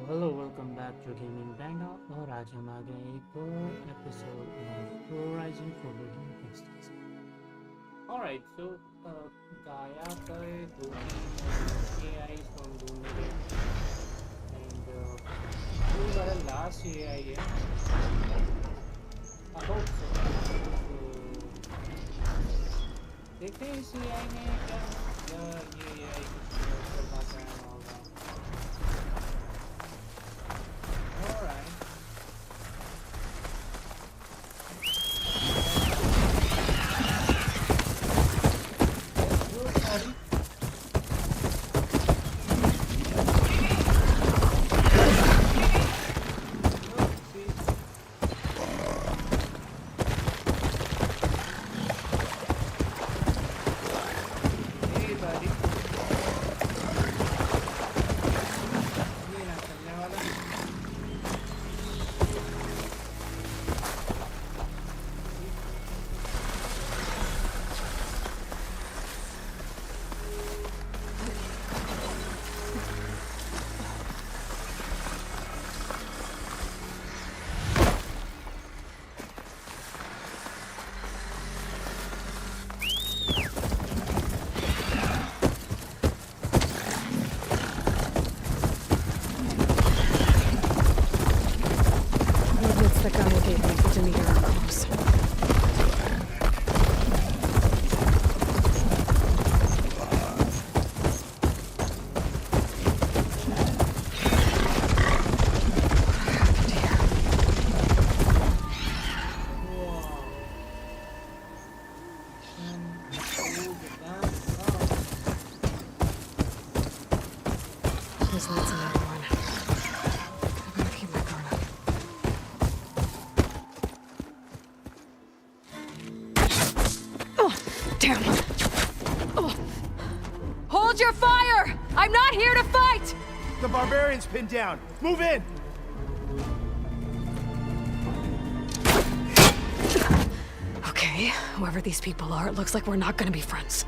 Hello welcome back to gaming bang और आज हम आ गए एक और episode of Horizon Forbidden West. Alright so Gaia पर दो तीन एआईज हम ढूंढने गए एंड ये हमारा लास्ट एआई है। I hope so. देखते हैं इस एआई में क्या या ये एआई कुछ कर पाता है ना होगा। Alright. Hold your fire! I'm not here to fight! The barbarian's pinned down. Move in! Okay, whoever these people are, it looks like we're not gonna be friends.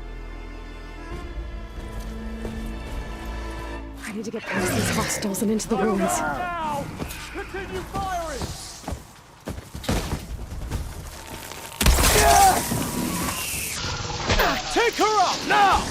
I need to get past these hostiles and into the ruins. Now! Continue firing! Take her up, now!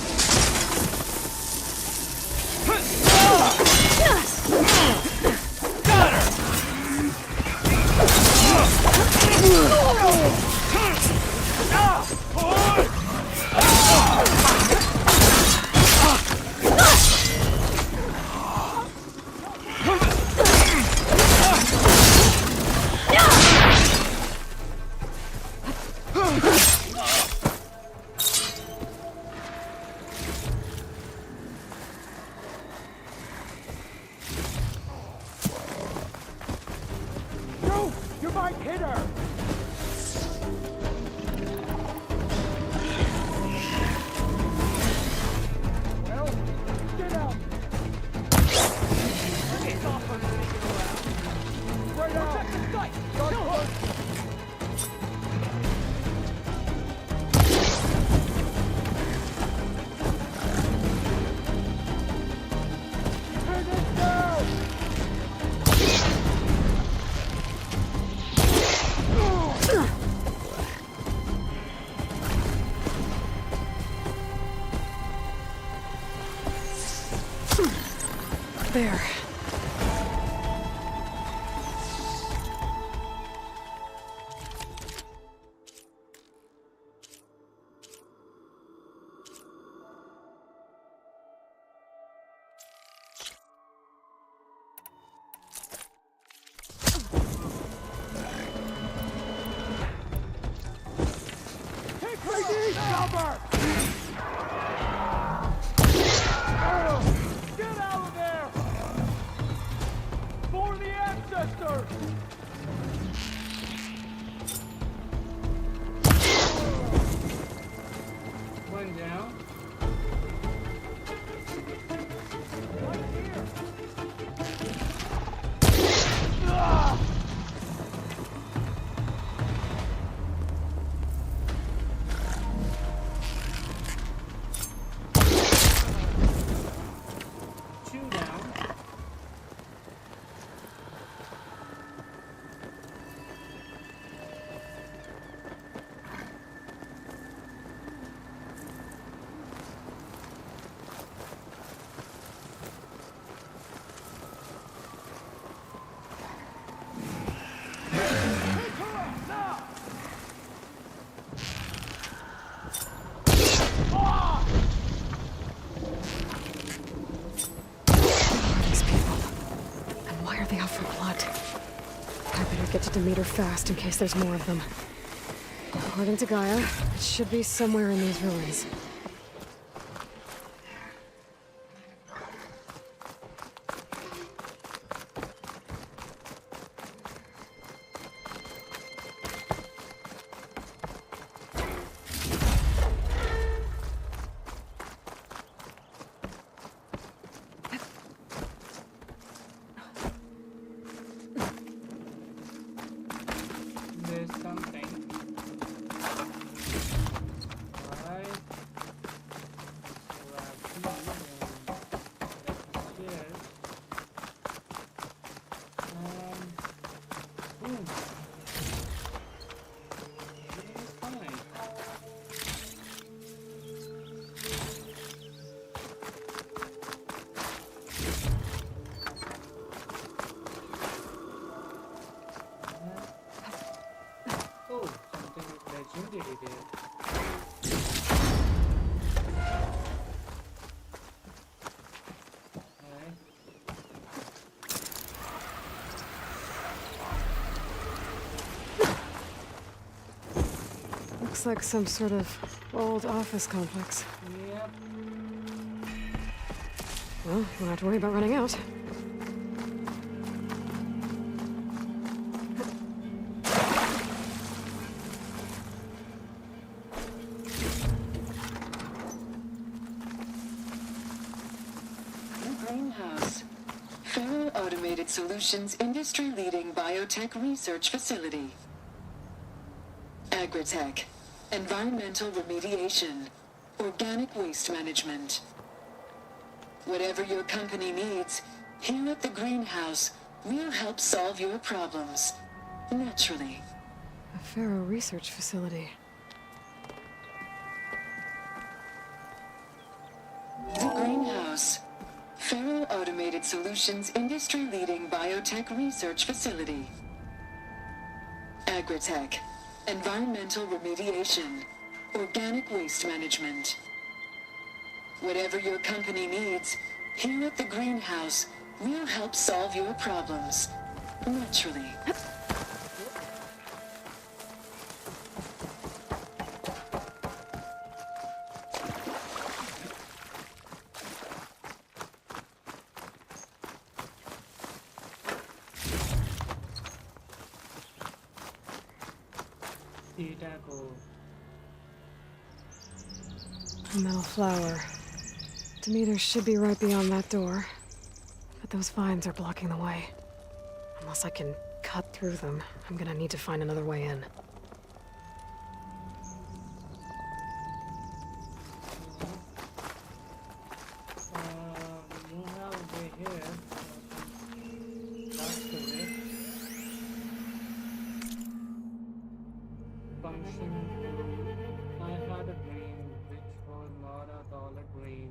Got her! There. One down. Two down. hear the Alpha blood. I better get to Demeter fast in case there's more of them. According to Gaia, it should be somewhere in these ruins. There's something. Alright. Oh, something legendary there. Alright. Looks like some sort of old office complex. Yep. Well, we don't have to worry about running out. Greenhouse. Federal Automated Solutions industry-leading biotech research facility. Agritech. Environmental remediation. Organic waste management. Whatever your company needs, here at the Greenhouse, we'll help solve your problems. Naturally. A Pharaoh research facility. The Greenhouse. Federal Automated Solutions industry-leading biotech research facility. Agritech. Environmental remediation. Organic waste management. Whatever your company needs, here at the Greenhouse, we'll help solve your problems. Naturally. A metal flower. Demeter should be right beyond that door. But those vines are blocking the way. Unless I can cut through them, I'm gonna need to find another way in. You have a way here. That's the way. Function. I had a dream which was not at all a dream.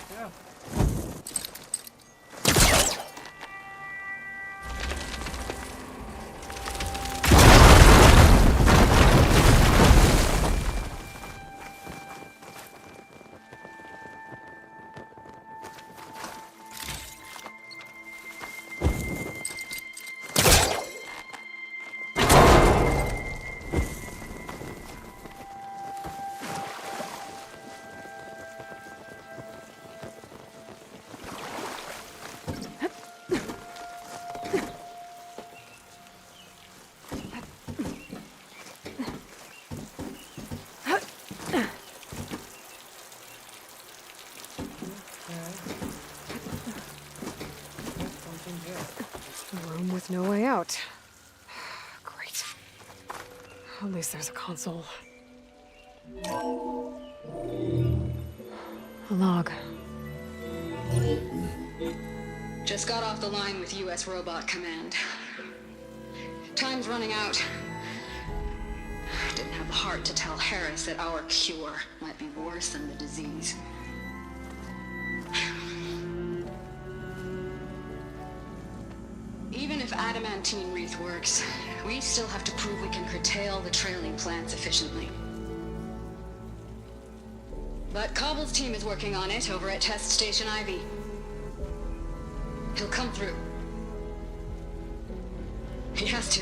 Yeah. A room with no way out. Great. At least there's a console. A log. Just got off the line with U.S. Robot Command. Time's running out. Didn't have the heart to tell Harris that our cure might be worse than the disease. if adamantine wreath works, we still have to prove we can curtail the trailing plants efficiently. But Cobble's team is working on it over at Test Station Ivy. He'll come through. He has to.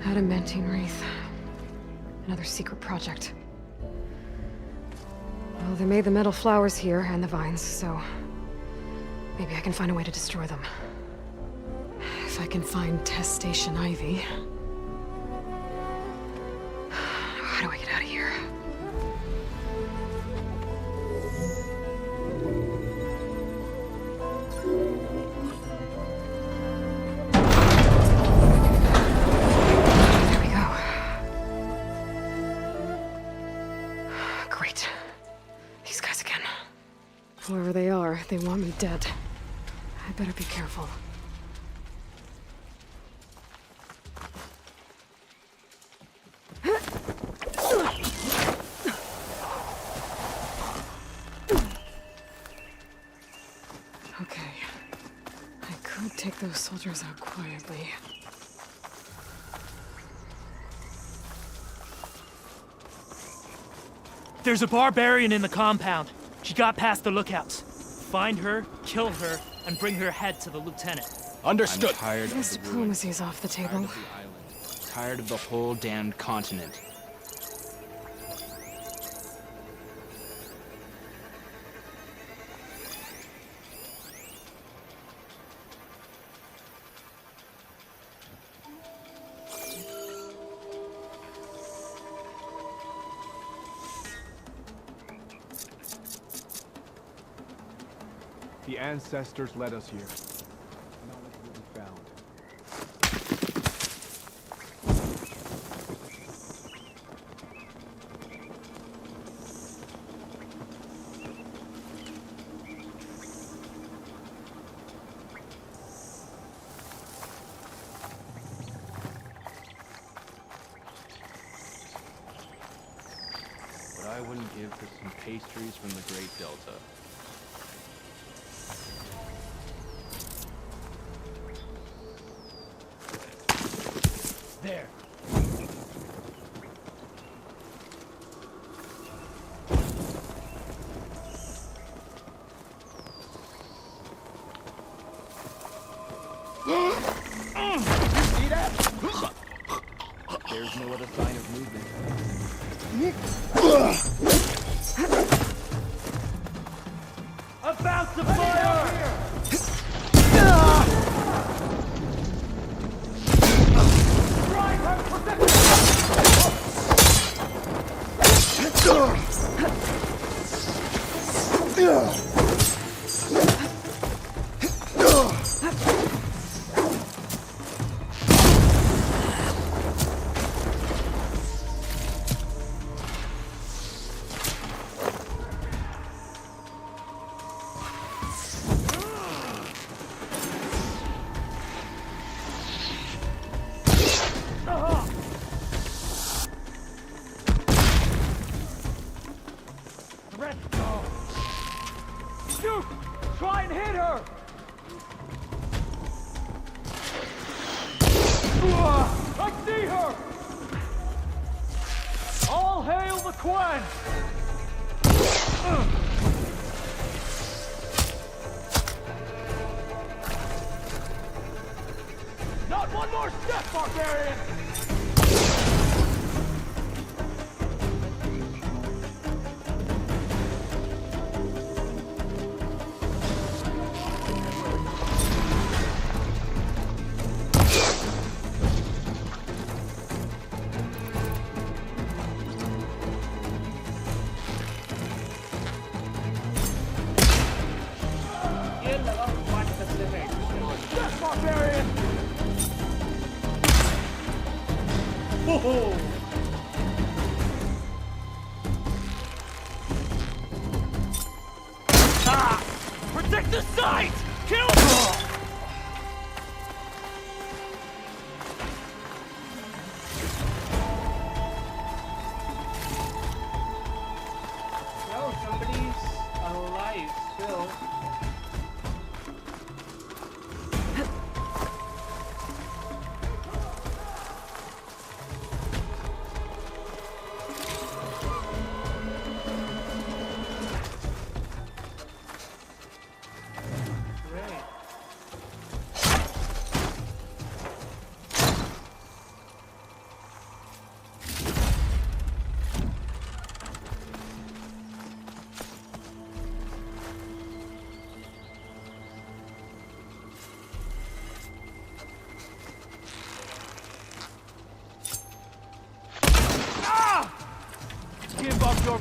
Adamantine wreath. Another secret project. Well, they made the metal flowers here and the vines, so maybe I can find a way to destroy them. If I can find Test Station Ivy. How do I get out of here? There we go. Great. These guys again. Whoever they are, they want me dead. I better be careful. Okay. I could take those soldiers out quietly. There's a barbarian in the compound. She got past the lookouts. Find her, kill her, and bring her head to the lieutenant. Understood. I'm tired I guess of the diplomacy's off the tired table. of the island. Tired of the whole damned continent. The ancestors led us here. Knowledge will be found. What I wouldn't give for some pastries from the Great Delta. There. See that? There's no other sign of movement. About to fire! Shoot! Try and hit her! I see her! All hail the Quen! Not one more step, barbarian! Yes, barbarian! Whoa! Ah! Protect the site! Kill her! No, somebody's alive still.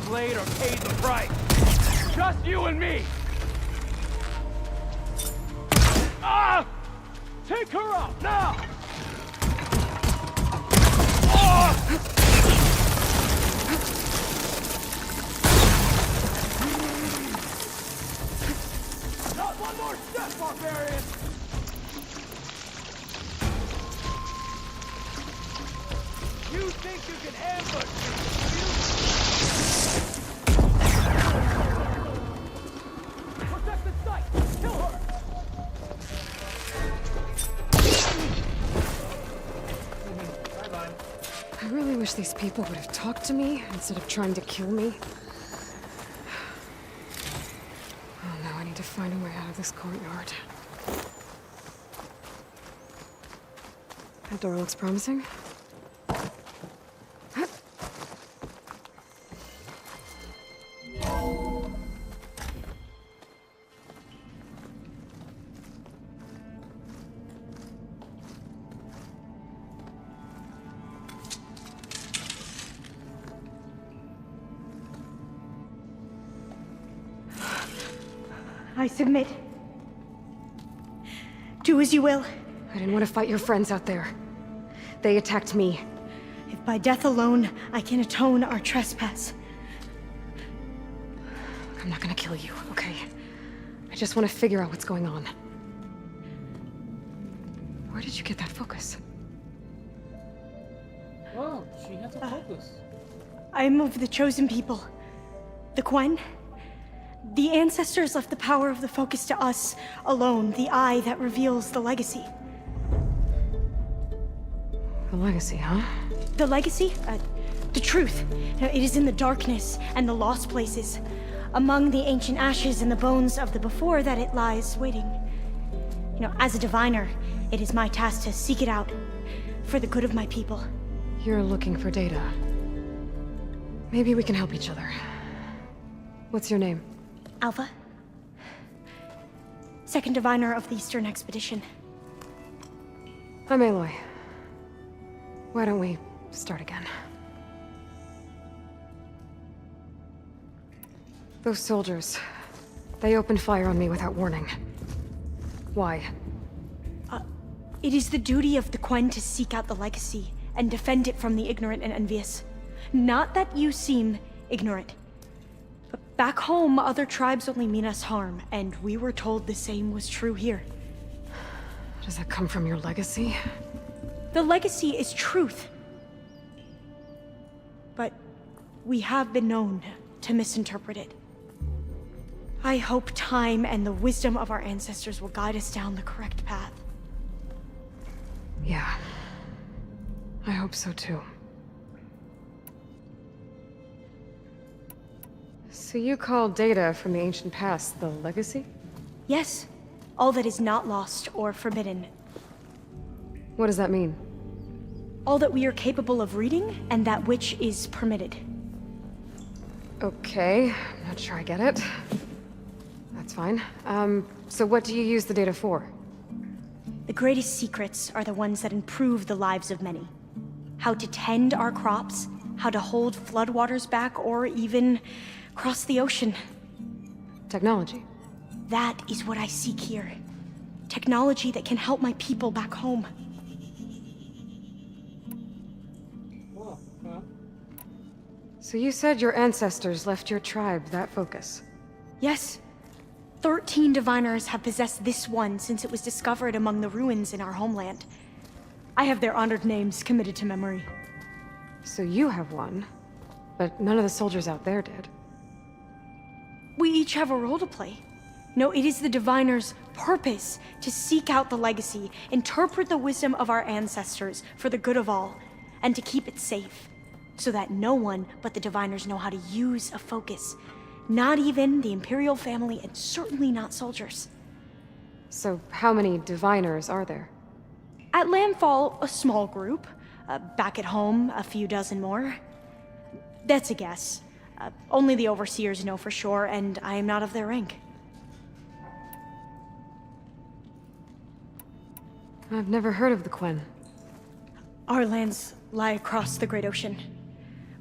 blade or paid the price. Just you and me! Ah! Take her out, now! Ah! Not one more step, barbarian! You think you can ambush me? Protect the site! Kill her! Bye-bye. I really wish these people would have talked to me instead of trying to kill me. Oh no, I need to find a way out of this courtyard. That door looks promising. I submit. Do as you will. I didn't want to fight your friends out there. They attacked me. If by death alone I can atone our trespass. I'm not gonna kill you, okay? I just want to figure out what's going on. Where did you get that focus? Oh, she has a focus. I am of the chosen people. The Quen. The ancestors left the power of the focus to us alone, the eye that reveals the legacy. The legacy, huh? The legacy? The truth. Now, it is in the darkness and the lost places, among the ancient ashes and the bones of the before that it lies waiting. You know, as a diviner, it is my task to seek it out for the good of my people. You're looking for data. Maybe we can help each other. What's your name? Alpha. Second diviner of the Eastern Expedition. I'm Aloy. Why don't we start again? Those soldiers, they opened fire on me without warning. Why? It is the duty of the Quen to seek out the legacy and defend it from the ignorant and envious. Not that you seem ignorant. But back home, other tribes only mean us harm, and we were told the same was true here. Does that come from your legacy? The legacy is truth. But we have been known to misinterpret it. I hope time and the wisdom of our ancestors will guide us down the correct path. Yeah. I hope so too. So you call data from the ancient past the legacy? Yes, all that is not lost or forbidden. What does that mean? All that we are capable of reading, and that which is permitted. Okay, I'm not sure I get it. That's fine. So what do you use the data for? The greatest secrets are the ones that improve the lives of many. How to tend our crops, how to hold floodwaters back, or even cross the ocean. Technology. That is what I seek here. Technology that can help my people back home. Oh, huh? So you said your ancestors left your tribe that focus? Yes. 13 diviners have possessed this one since it was discovered among the ruins in our homeland. I have their honored names committed to memory. So you have one, but none of the soldiers out there did. We each have a role to play. No, it is the diviner's purpose to seek out the legacy, interpret the wisdom of our ancestors for the good of all, and to keep it safe, so that no one but the diviners know how to use a focus. Not even the Imperial family, and certainly not soldiers. So how many diviners are there? At Landfall, a small group. Back at home, a few dozen more. That's a guess. Only the overseers know for sure, and I am not of their rank. I've never heard of the Quen. Our lands lie across the Great Ocean.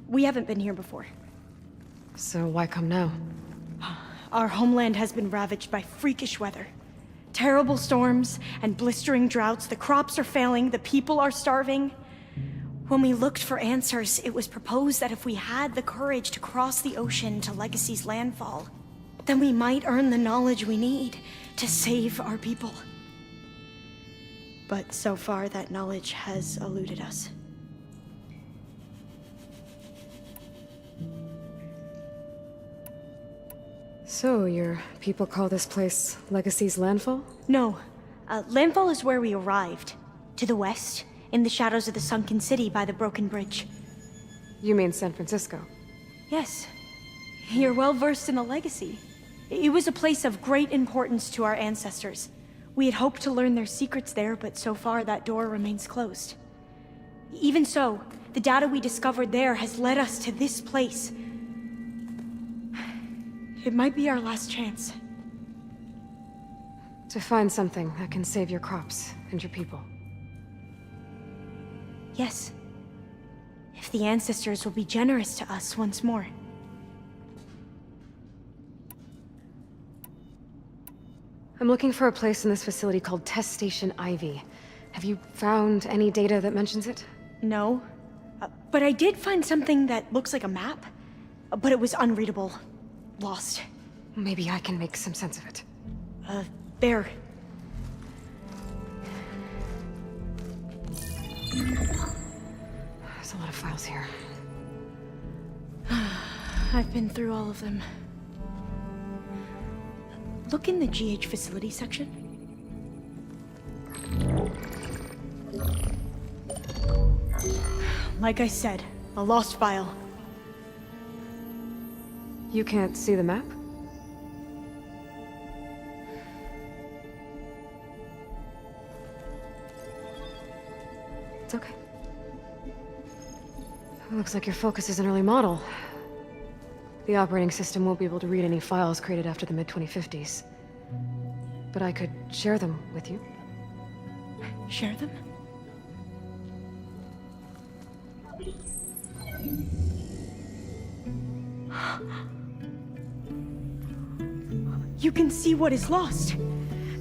We haven't been here before. So why come now? Our homeland has been ravaged by freakish weather. Terrible storms and blistering droughts. The crops are failing, the people are starving. When we looked for answers, it was proposed that if we had the courage to cross the ocean to Legacy's landfall, then we might earn the knowledge we need to save our people. But so far, that knowledge has eluded us. So, your people call this place Legacy's landfall? No. Landfall is where we arrived. To the west, in the shadows of the sunken city by the broken bridge. You mean San Francisco? Yes. You're well versed in the Legacy. It was a place of great importance to our ancestors. We had hoped to learn their secrets there, but so far that door remains closed. Even so, the data we discovered there has led us to this place. It might be our last chance. To find something that can save your crops and your people. Yes. If the ancestors will be generous to us once more. I'm looking for a place in this facility called Test Station Ivy. Have you found any data that mentions it? No. But I did find something that looks like a map. But it was unreadable. Lost. Maybe I can make some sense of it. There. There's a lot of files here. I've been through all of them. Look in the GH facility section. Like I said, a lost file. You can't see the map? It's okay. It looks like your focus is an early model. The operating system won't be able to read any files created after the mid-2050s. But I could share them with you. Share them? You can see what is lost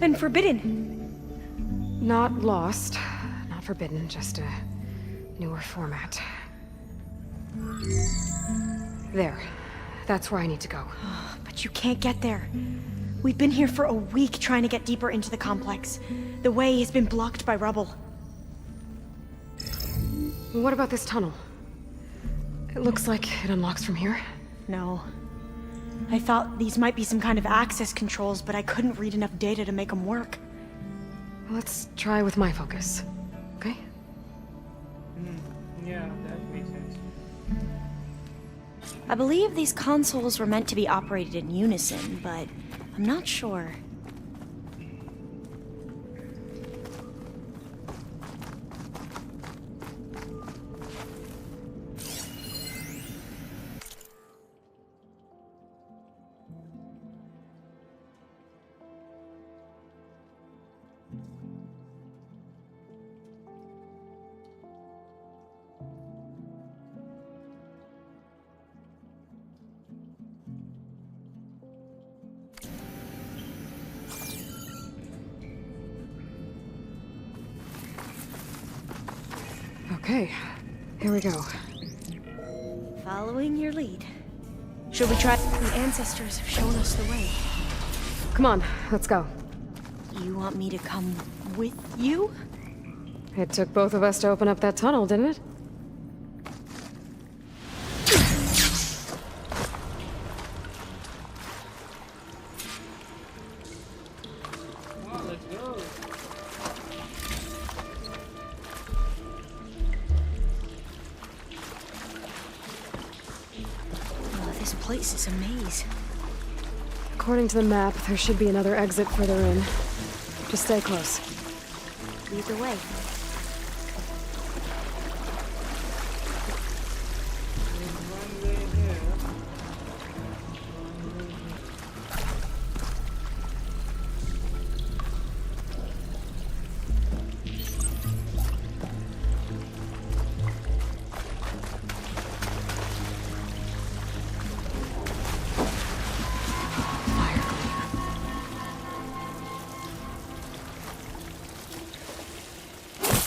and forbidden. Not lost, not forbidden, just a newer format. There. That's where I need to go. But you can't get there. We've been here for a week trying to get deeper into the complex. The way has been blocked by rubble. What about this tunnel? It looks like it unlocks from here. No. I thought these might be some kind of access controls, but I couldn't read enough data to make them work. Let's try with my focus, okay? Yeah, that makes sense. I believe these consoles were meant to be operated in unison, but I'm not sure. Okay, here we go. Following your lead. Should we try? The ancestors have shown us the way. Come on, let's go. You want me to come with you? It took both of us to open up that tunnel, didn't it? Come on, let's go. Oh, this place is a maze. According to the map, there should be another exit further in. Just stay close. Lead the way.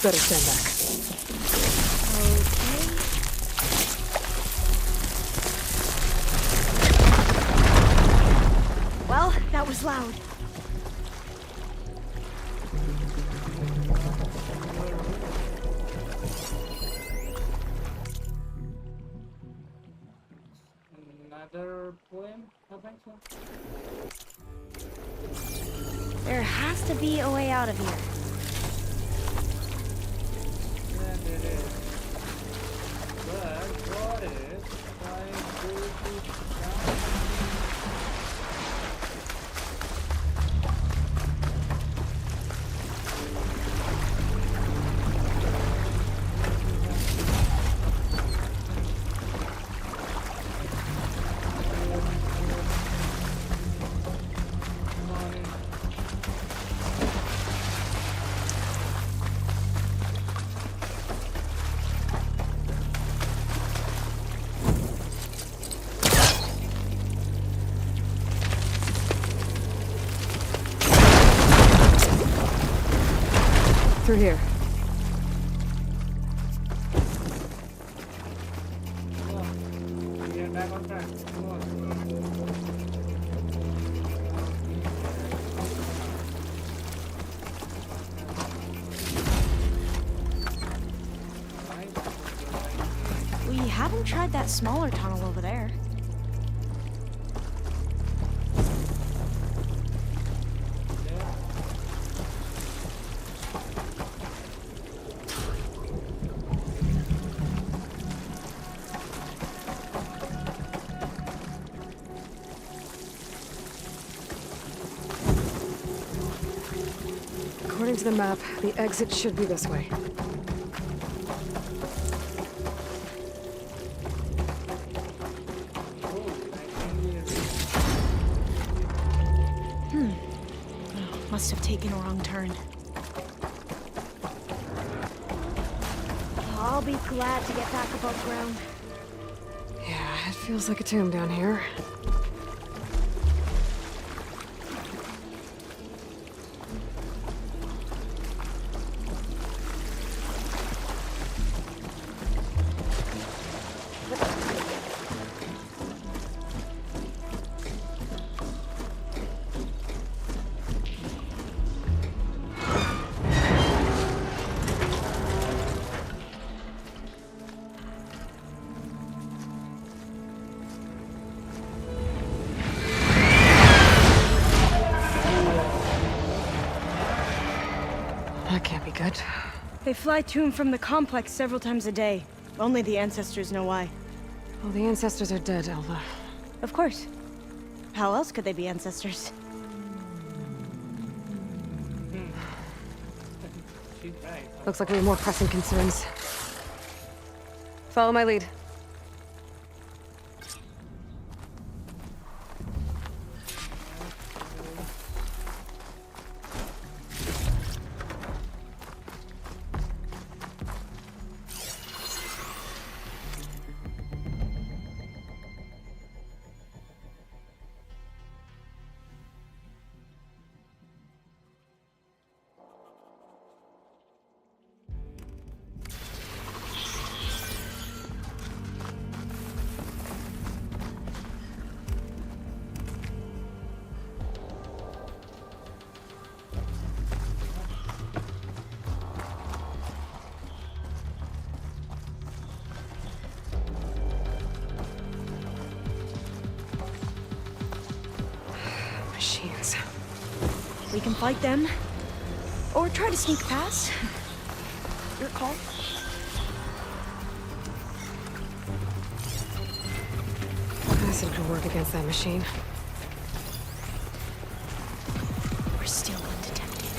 Better stand back. Okay. Well, that was loud. Another poem? I think so. There has to be a way out of here. Yeah, there is. But what if I go to down? Through here. Get back on track. Come on. We haven't tried that smaller tunnel over there. According to the map, the exit should be this way. Must have taken a wrong turn. I'll be glad to get back above ground. Yeah, it feels like a tomb down here. That can't be good. They fly to and from the complex several times a day. Only the ancestors know why. Well, the ancestors are dead, Elva. Of course. How else could they be ancestors? She's right. Looks like we have more pressing concerns. Follow my lead. Machines. We can fight them, or try to sneak past. Your call. This could work against that machine. We're still undetected.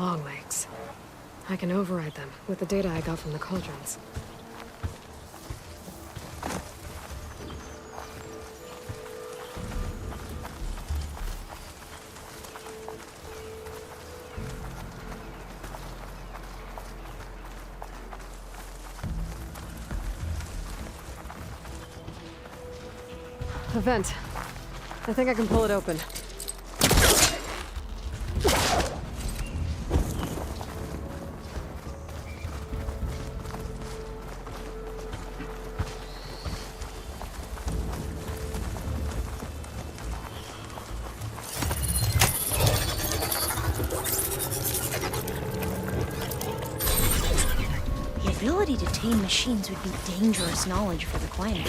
long legs. I can override them with the data I got from the cauldrons. A vent. I think I can pull it open. The ability to tame machines would be dangerous knowledge for the clan.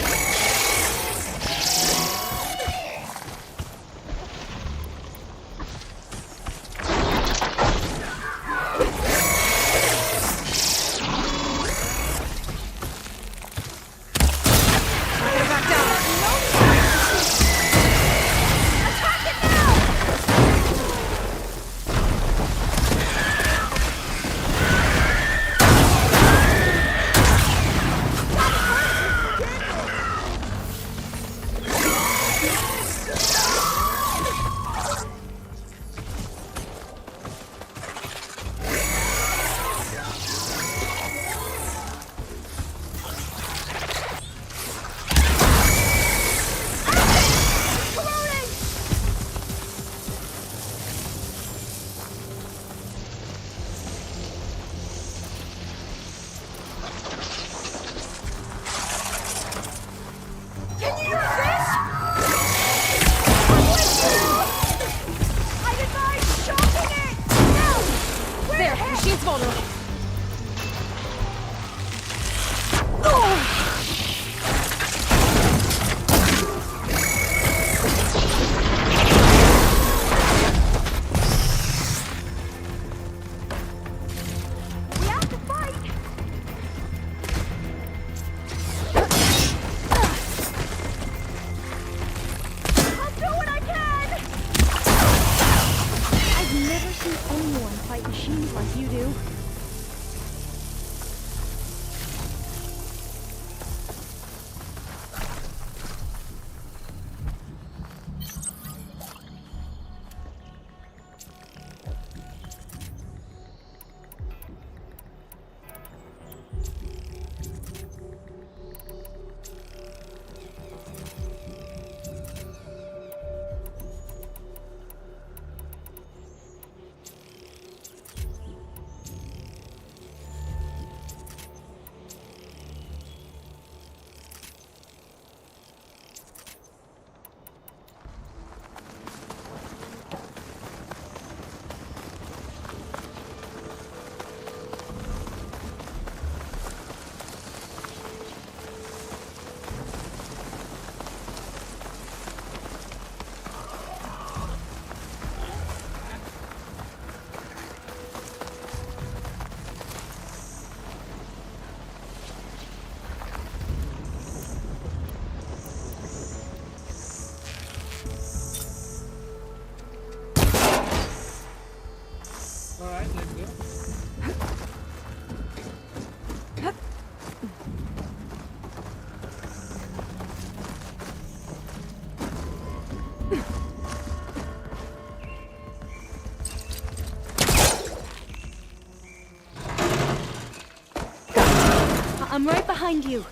I'm right behind you.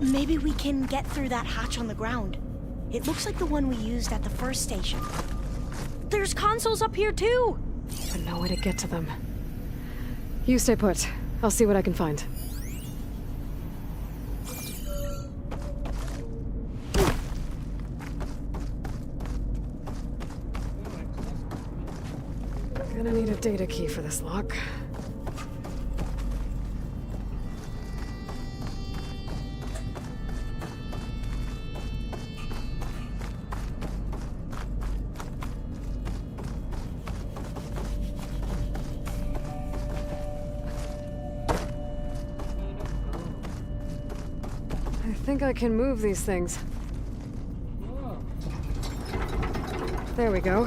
Maybe we can get through that hatch on the ground. It looks like the one we used at the first station. There's consoles up here too! But no way to get to them. You stay put. I'll see what I can find. Gonna need a data key for this lock. I think I can move these things. Oh, There we go.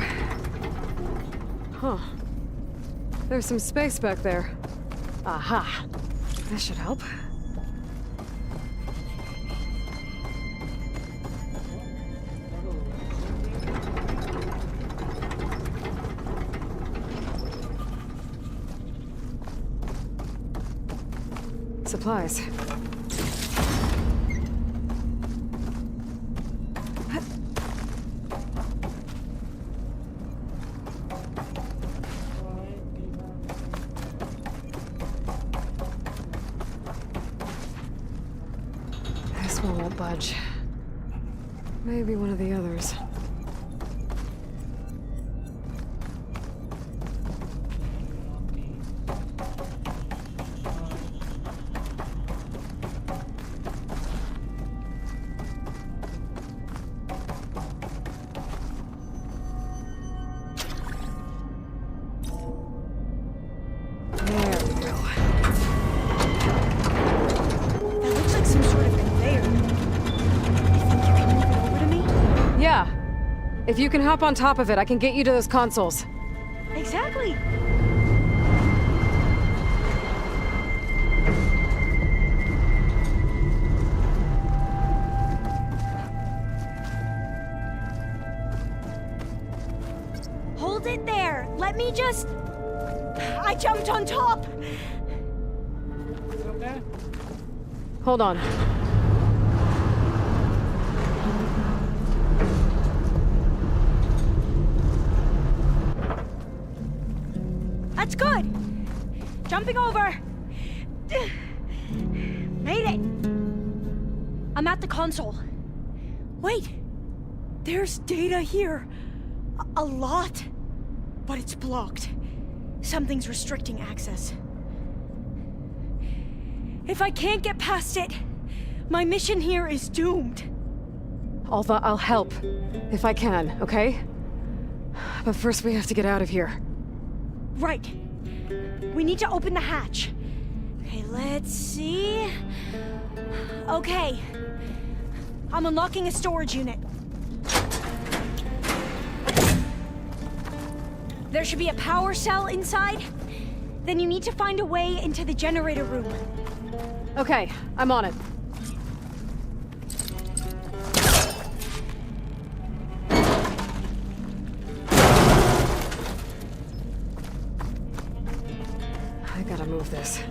Huh. There's some space back there. Aha! This should help. Supplies. This one won't budge. Maybe one of the others. That looks like some sort of conveyor. You think you can move it over to me? Yeah. If you can hop on top of it, I can get you to those consoles. Exactly. Hold it there. Let me just... I jumped on top. okay. Hold on. That's good. Jumping over. Made it. I'm at the console. Wait. There's data here. A lot. But it's blocked. Something's restricting access. If I can't get past it, my mission here is doomed. Alva, I'll help. If I can, okay? But first we have to get out of here. Right. We need to open the hatch. Okay, let's see. Okay. I'm unlocking a storage unit. There should be a power cell inside. Then you need to find a way into the generator room. Okay, I'm on it. I gotta move this.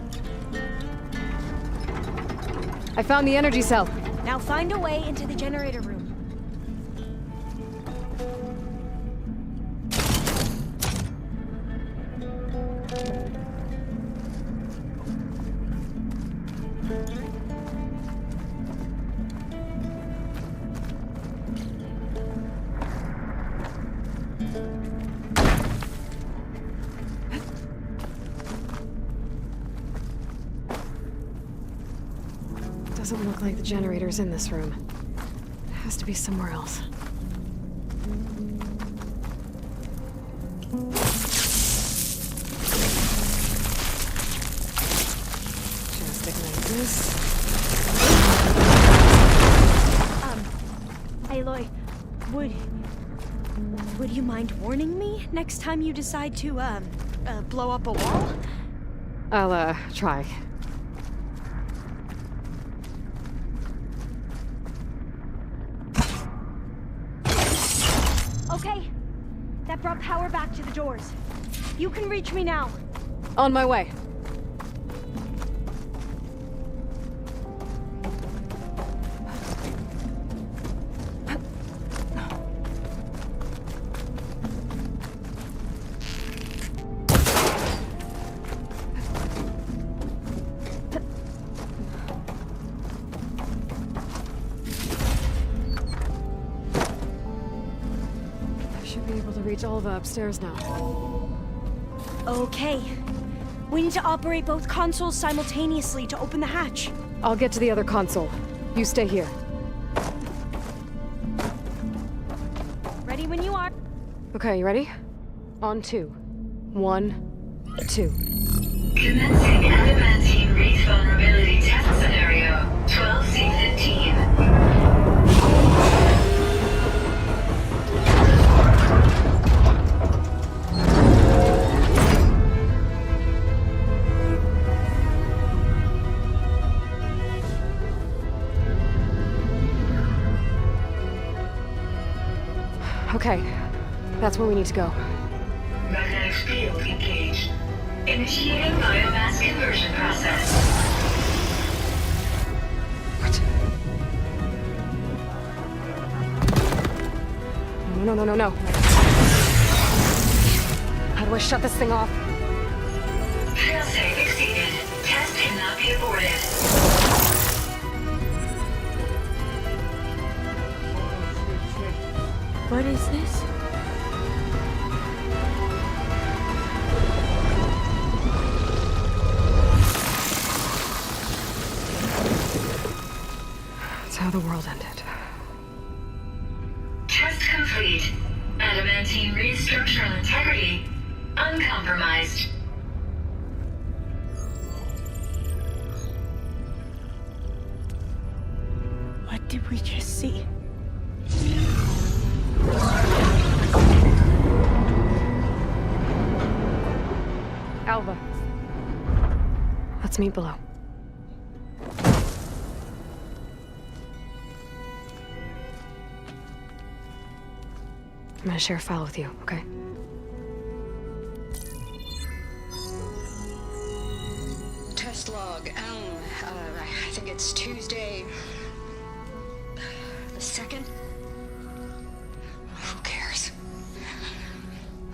I found the energy cell. Now find a way into the generator room. Doesn't look like the generator's in this room. It has to be somewhere else. Just ignite this. Aloy, would you mind warning me next time you decide to, blow up a wall? I'll, try. Okay. That brought power back to the doors. You can reach me now. On my way. Reach Alva upstairs now. Okay. We need to operate both consoles simultaneously to open the hatch. I'll get to the other console. You stay here. Ready when you are. Okay, you ready? On 2. 1, 2. Commencing adamantine wraith vulnerability test scenario 12C15. Okay, that's where we need to go. Magnetic field engaged. Initiating biomass conversion process. What? No. How do I shut this thing off? Failsafe exceeded. Test cannot be aborted. What is this? That's how the world ended. Test complete. Adamantine reed structural integrity uncompromised. What did we just see? Alva. Let's meet below. I'm gonna share a file with you, okay? Test log, I think it's Tuesday the 2nd? Who cares?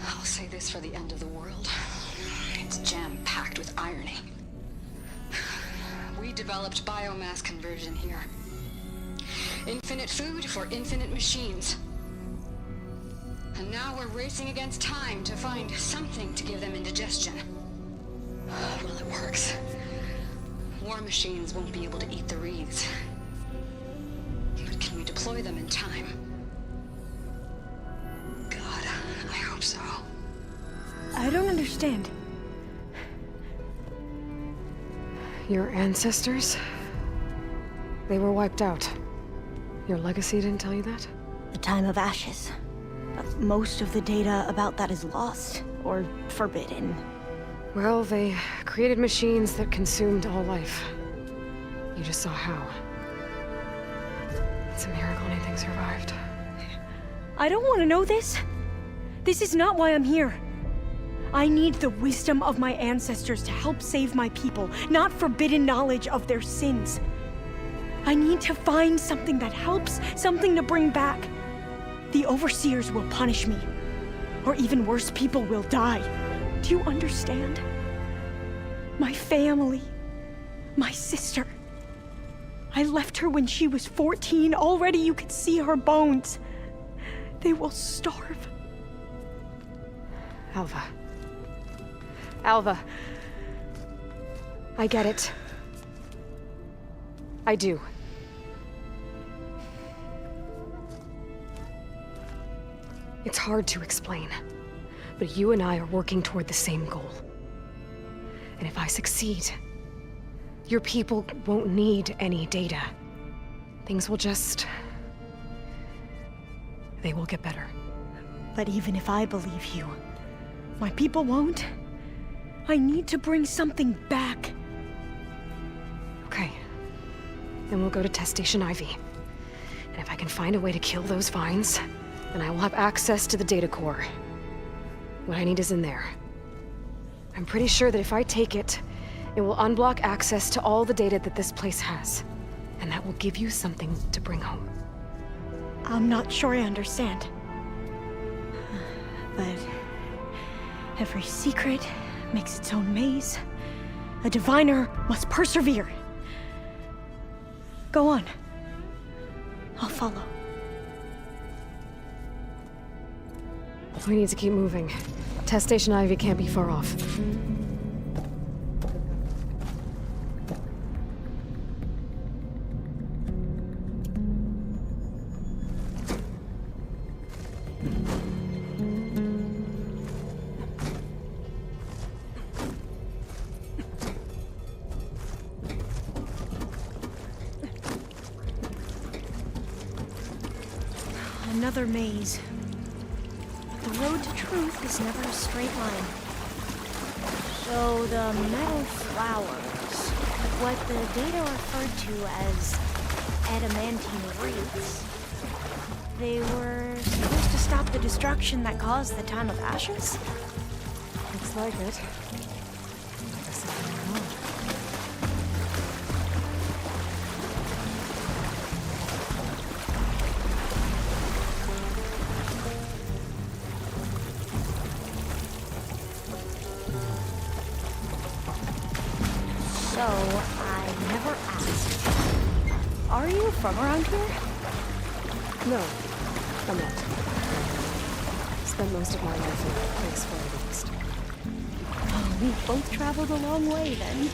I'll say this for the end of the world. It's jam-packed with irony. We developed biomass conversion here. Infinite food for infinite machines. And now we're racing against time to find something to give them indigestion. Well, it works. War machines won't be able to eat the wreaths. But can we deploy them in time? God, I hope so. I don't understand. Your ancestors? They were wiped out. Your legacy didn't tell you that? The time of ashes. But most of the data about that is lost, or forbidden. Well, they created machines that consumed all life. You just saw how. It's a miracle anything survived. I don't want to know this. This is not why I'm here. I need the wisdom of my ancestors to help save my people, not forbidden knowledge of their sins. I need to find something that helps, something to bring back. The overseers will punish me. Or even worse, people will die. Do you understand? My family. My sister. I left her when she was 14. Already you could see her bones. They will starve. Alva. Alva. I get it. I do. It's hard to explain, but you and I are working toward the same goal. And if I succeed, your people won't need any data. Things will just... they will get better. But even if I believe you, my people won't. I need to bring something back. Okay. Then we'll go to Test Station Ivy. And if I can find a way to kill those vines, then I will have access to the data core. What I need is in there. I'm pretty sure that if I take it, it will unblock access to all the data that this place has. And that will give you something to bring home. I'm not sure I understand. But every secret makes its own maze. A diviner must persevere. Go on. I'll follow. We need to keep moving. Test Station Ivy can't be far off. Another maze. But the road to truth is never a straight line. So the metal flowers, what the data referred to as adamantine wreaths, They were supposed to stop the destruction that caused the Time of Ashes? Looks like it. I guess I don't know. So, I never asked. Are you from around here? No, I'm not. Spent most of my life in a place far east. Oh, we both traveled a long way then.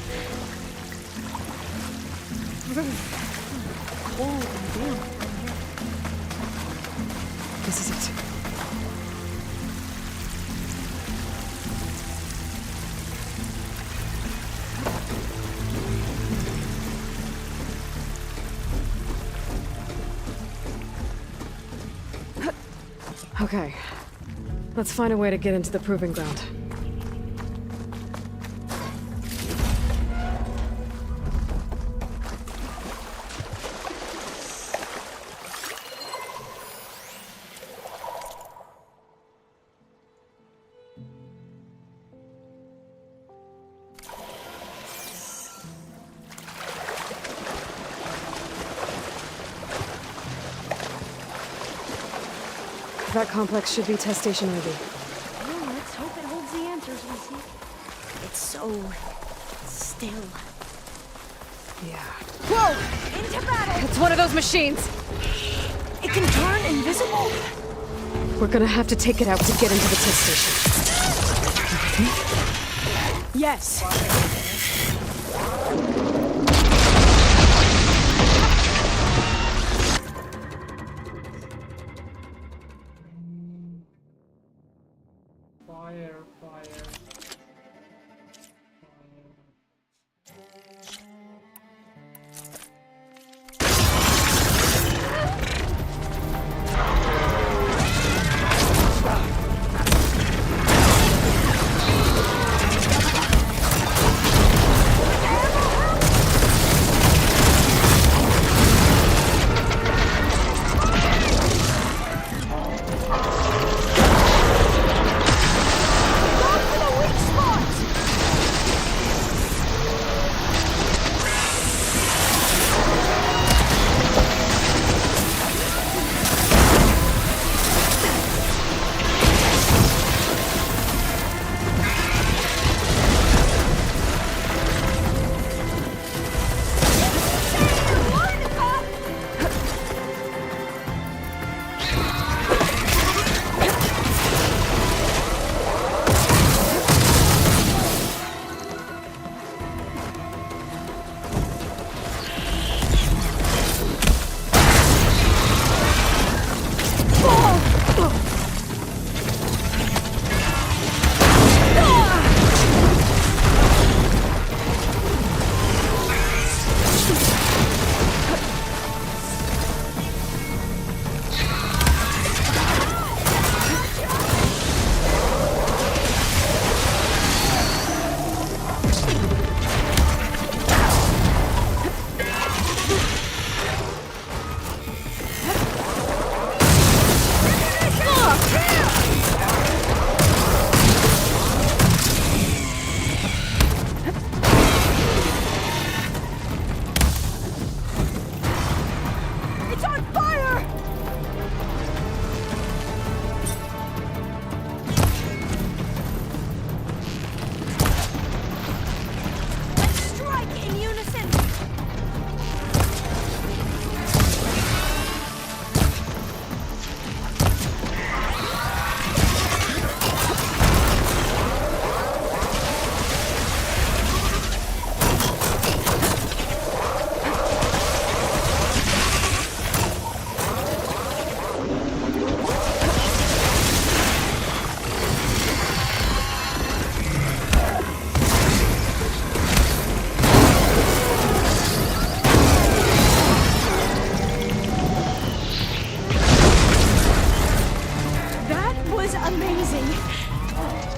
Cold and damp. This is it. Okay. Let's find a way to get into the proving ground. That complex should be test station Ivy. Well, let's hope it holds the answers we seek. It's so still. Yeah. Whoa! Into battle! It's one of those machines! It can turn invisible? We're gonna have to take it out to get into the test station. Yes. Fire, fire.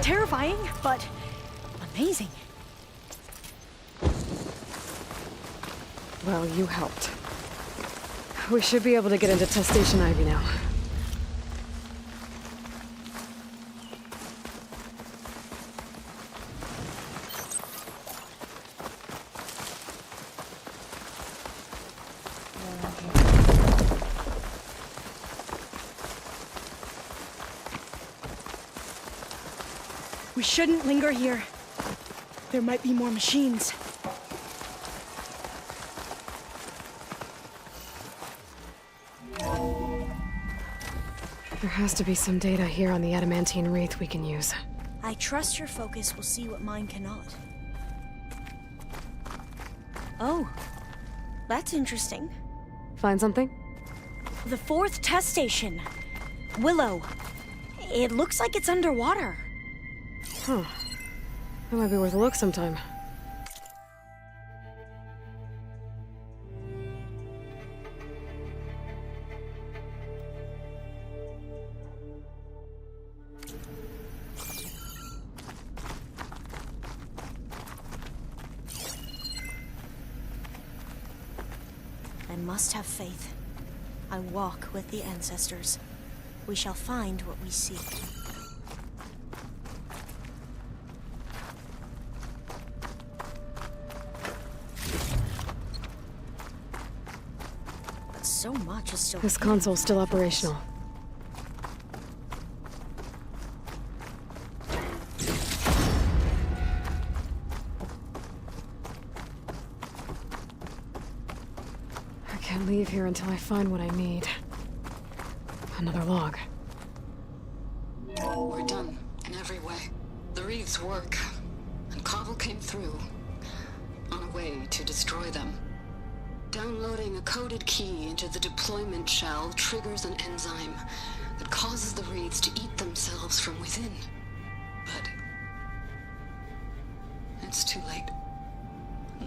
Terrifying, but amazing. Well, you helped. We should be able to get into test station Ivy now. We shouldn't linger here. There might be more machines. There has to be some data here on the adamantine wreath we can use. I trust your focus will see what mine cannot. Oh, that's interesting. Find something? The 4th test station. Willow. It looks like it's underwater. Huh. That might be worth a look sometime. I must have faith. I walk with the ancestors. We shall find what we seek. But so much is still... This console's still operational. I can't leave here until I find what I need. Another log. We're done, in every way. The wreaths work, and Cobble came through, on a way to destroy them. Downloading a coded key into the deployment shell triggers an enzyme that causes the wreaths to eat themselves from within. But it's too late.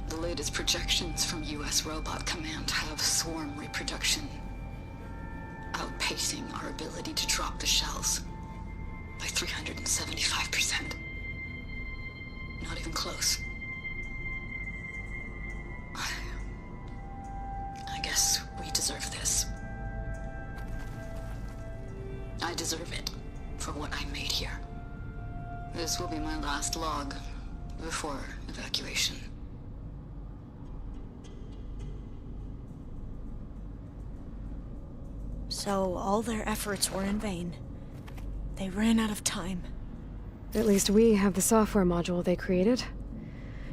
The latest projections from US Robot Command have swarm reproduction, outpacing our ability to drop the shells by 375%. Not even close. I guess we deserve this. I deserve it for what I made here. This will be my last log before evacuation. So all their efforts were in vain. They ran out of time. At least we have the software module they created.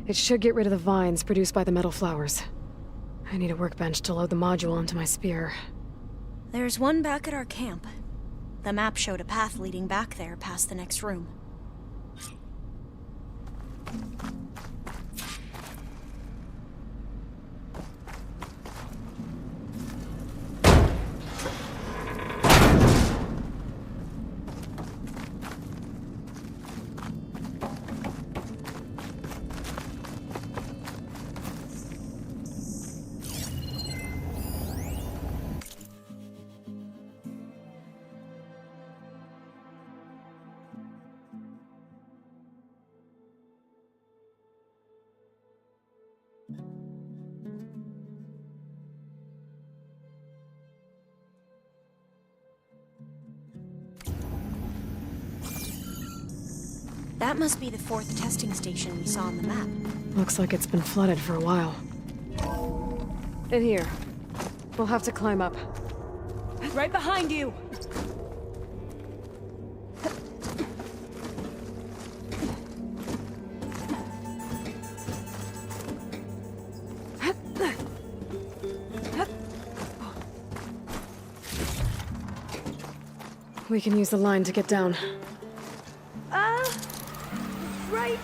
It should get rid of the vines produced by the metal flowers. I need a workbench to load the module onto my spear. There's one back at our camp. The map showed a path leading back there past the next room. That must be the 4th testing station we saw on the map. Looks like it's been flooded for a while. In here. We'll have to climb up. Right behind you! We can use the line to get down. Right.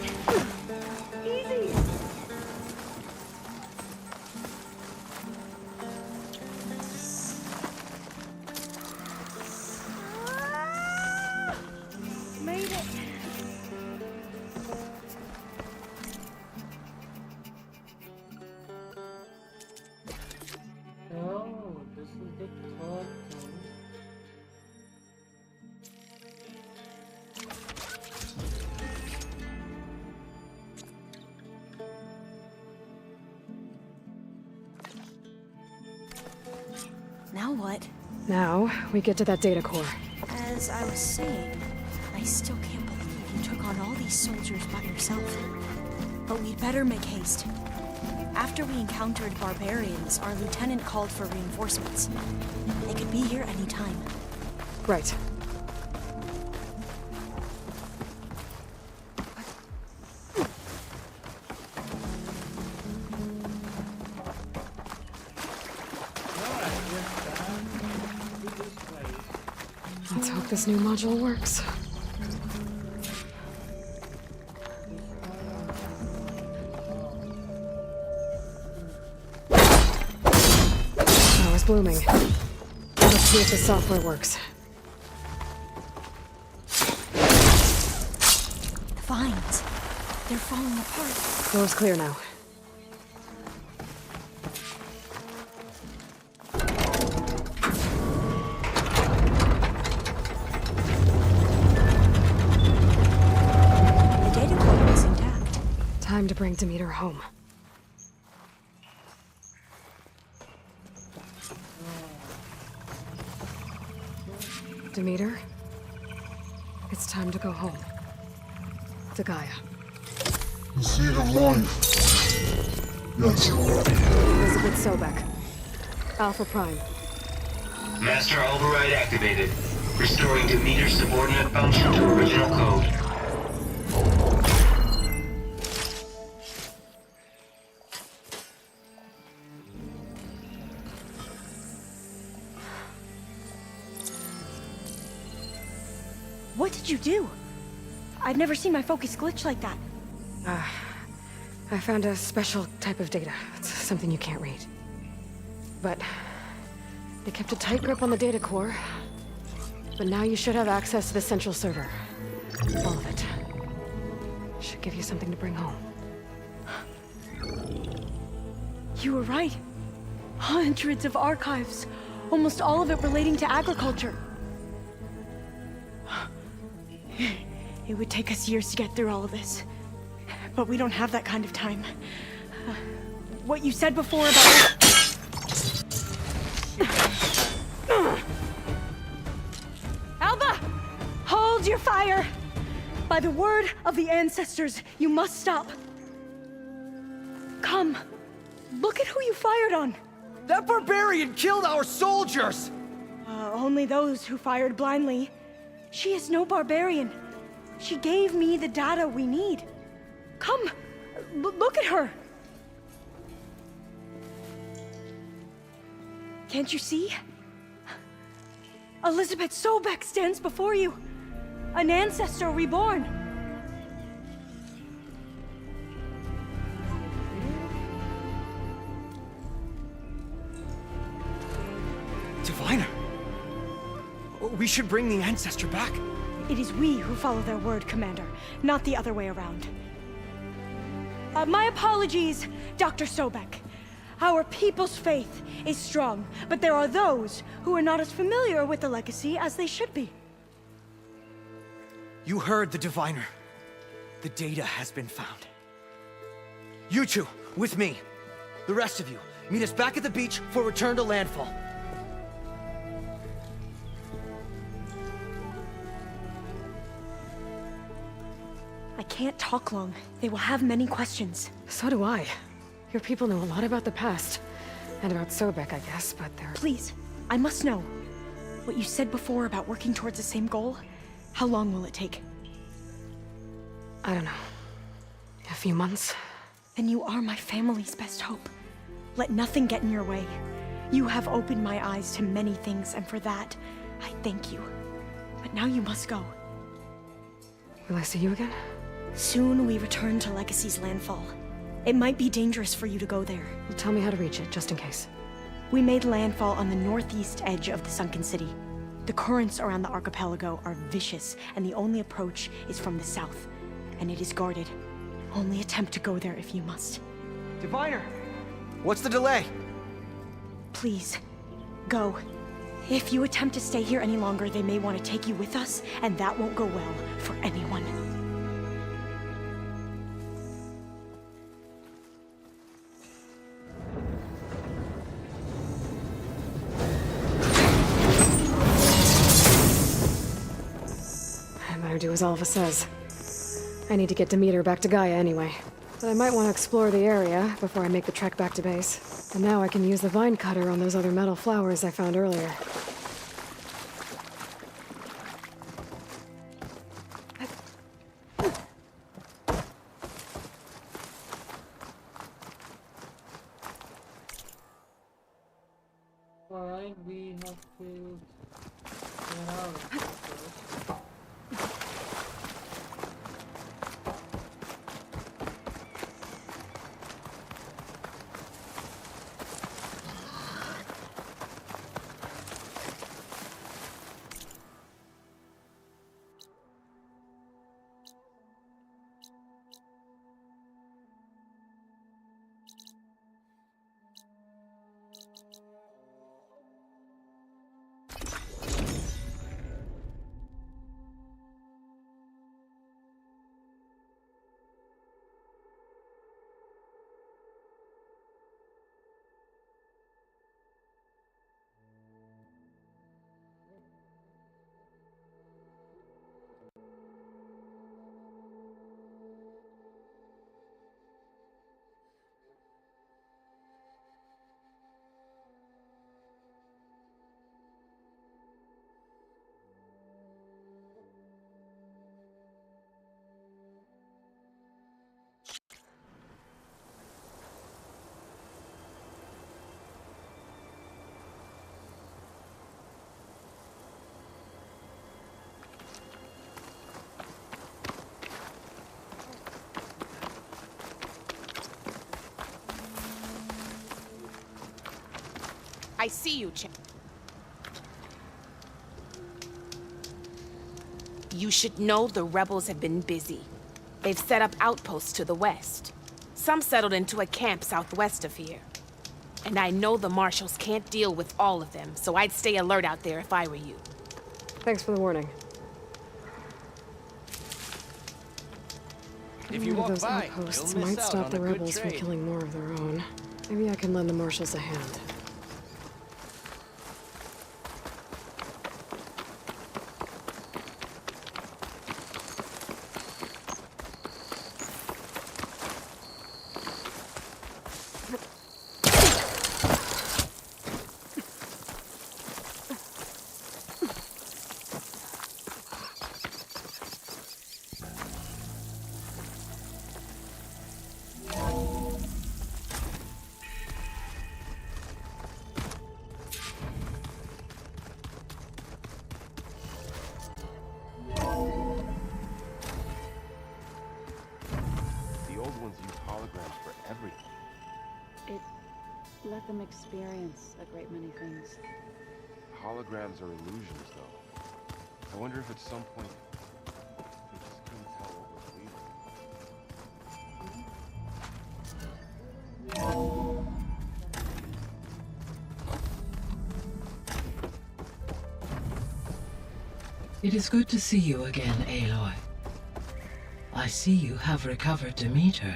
Easy. Made it. Oh, this is the third thing. Now what? Now, we get to that data core. As I was saying, I still can't believe you took on all these soldiers by yourself. But we'd better make haste. After we encountered barbarians, our lieutenant called for reinforcements. They could be here any time. Right. Let's hope this new module works. Power's blooming. Let's see if the software works. The vines. They're falling apart. Floor's clear now. The data core is intact. Time to bring Demeter home. Demeter, it's time to go home. To Gaia. The seed of life. Yes. Elisabet Sobeck. Alpha Prime. Master override activated. Restoring Demeter's subordinate function to original code. What did you do? I've never seen my focus glitch like that. I found a special type of data. It's something you can't read. But they kept a tight grip on the data core. But now you should have access to the central server. All of it. Should give you something to bring home. You were right. Hundreds of archives. Almost all of it relating to agriculture. It would take us years to get through all of this. But we don't have that kind of time. What you said before about... Alba! Hold your fire! By the word of the ancestors, you must stop. Come. Look at who you fired on. That barbarian killed our soldiers! Only those who fired blindly. She is no barbarian. She gave me the data we need. Come, look at her. Can't you see? Elisabet Sobeck stands before you. An ancestor reborn. Diviner! We should bring the ancestor back. It is we who follow their word, Commander, not the other way around. My apologies, Dr. Sobeck. Our people's faith is strong, but there are those who are not as familiar with the legacy as they should be. You heard the diviner. The data has been found. You two, with me. The rest of you, meet us back at the beach for return to landfall. I can't talk long. They will have many questions. So do I. Your people know a lot about the past. And about Sobeck, I guess, but they're... Please, I must know. What you said before about working towards the same goal, how long will it take? I don't know. A few months? Then you are my family's best hope. Let nothing get in your way. You have opened my eyes to many things, and for that, I thank you. But now you must go. Will I see you again? Soon we return to Legacy's landfall. It might be dangerous for you to go there. Well, tell me how to reach it, just in case. We made landfall on the northeast edge of the sunken city. The currents around the archipelago are vicious, and the only approach is from the south. And it is guarded. Only attempt to go there if you must. Diviner! What's the delay? Please, go. If you attempt to stay here any longer, they may want to take you with us, and that won't go well for anyone. I better do as Alpha says. I need to get Demeter back to Gaia anyway. But I might want to explore the area before I make the trek back to base. And now I can use the vine cutter on those other metal flowers I found earlier. Alright, we have to get out of here first. I see you, You should know the rebels have been busy. They've set up outposts to the west. Some settled into a camp southwest of here. And I know the marshals can't deal with all of them, so I'd stay alert out there if I were you. Thanks for the warning. If you walk those by, outposts you'll miss might out stop on the a good rebels from trade. killing more of their own. Maybe I can lend the marshals a hand. Let them experience a great many things. Holograms are illusions, though. I wonder if at some point they just couldn't tell what was real. It is good to see you again, Aloy. I see you have recovered Demeter.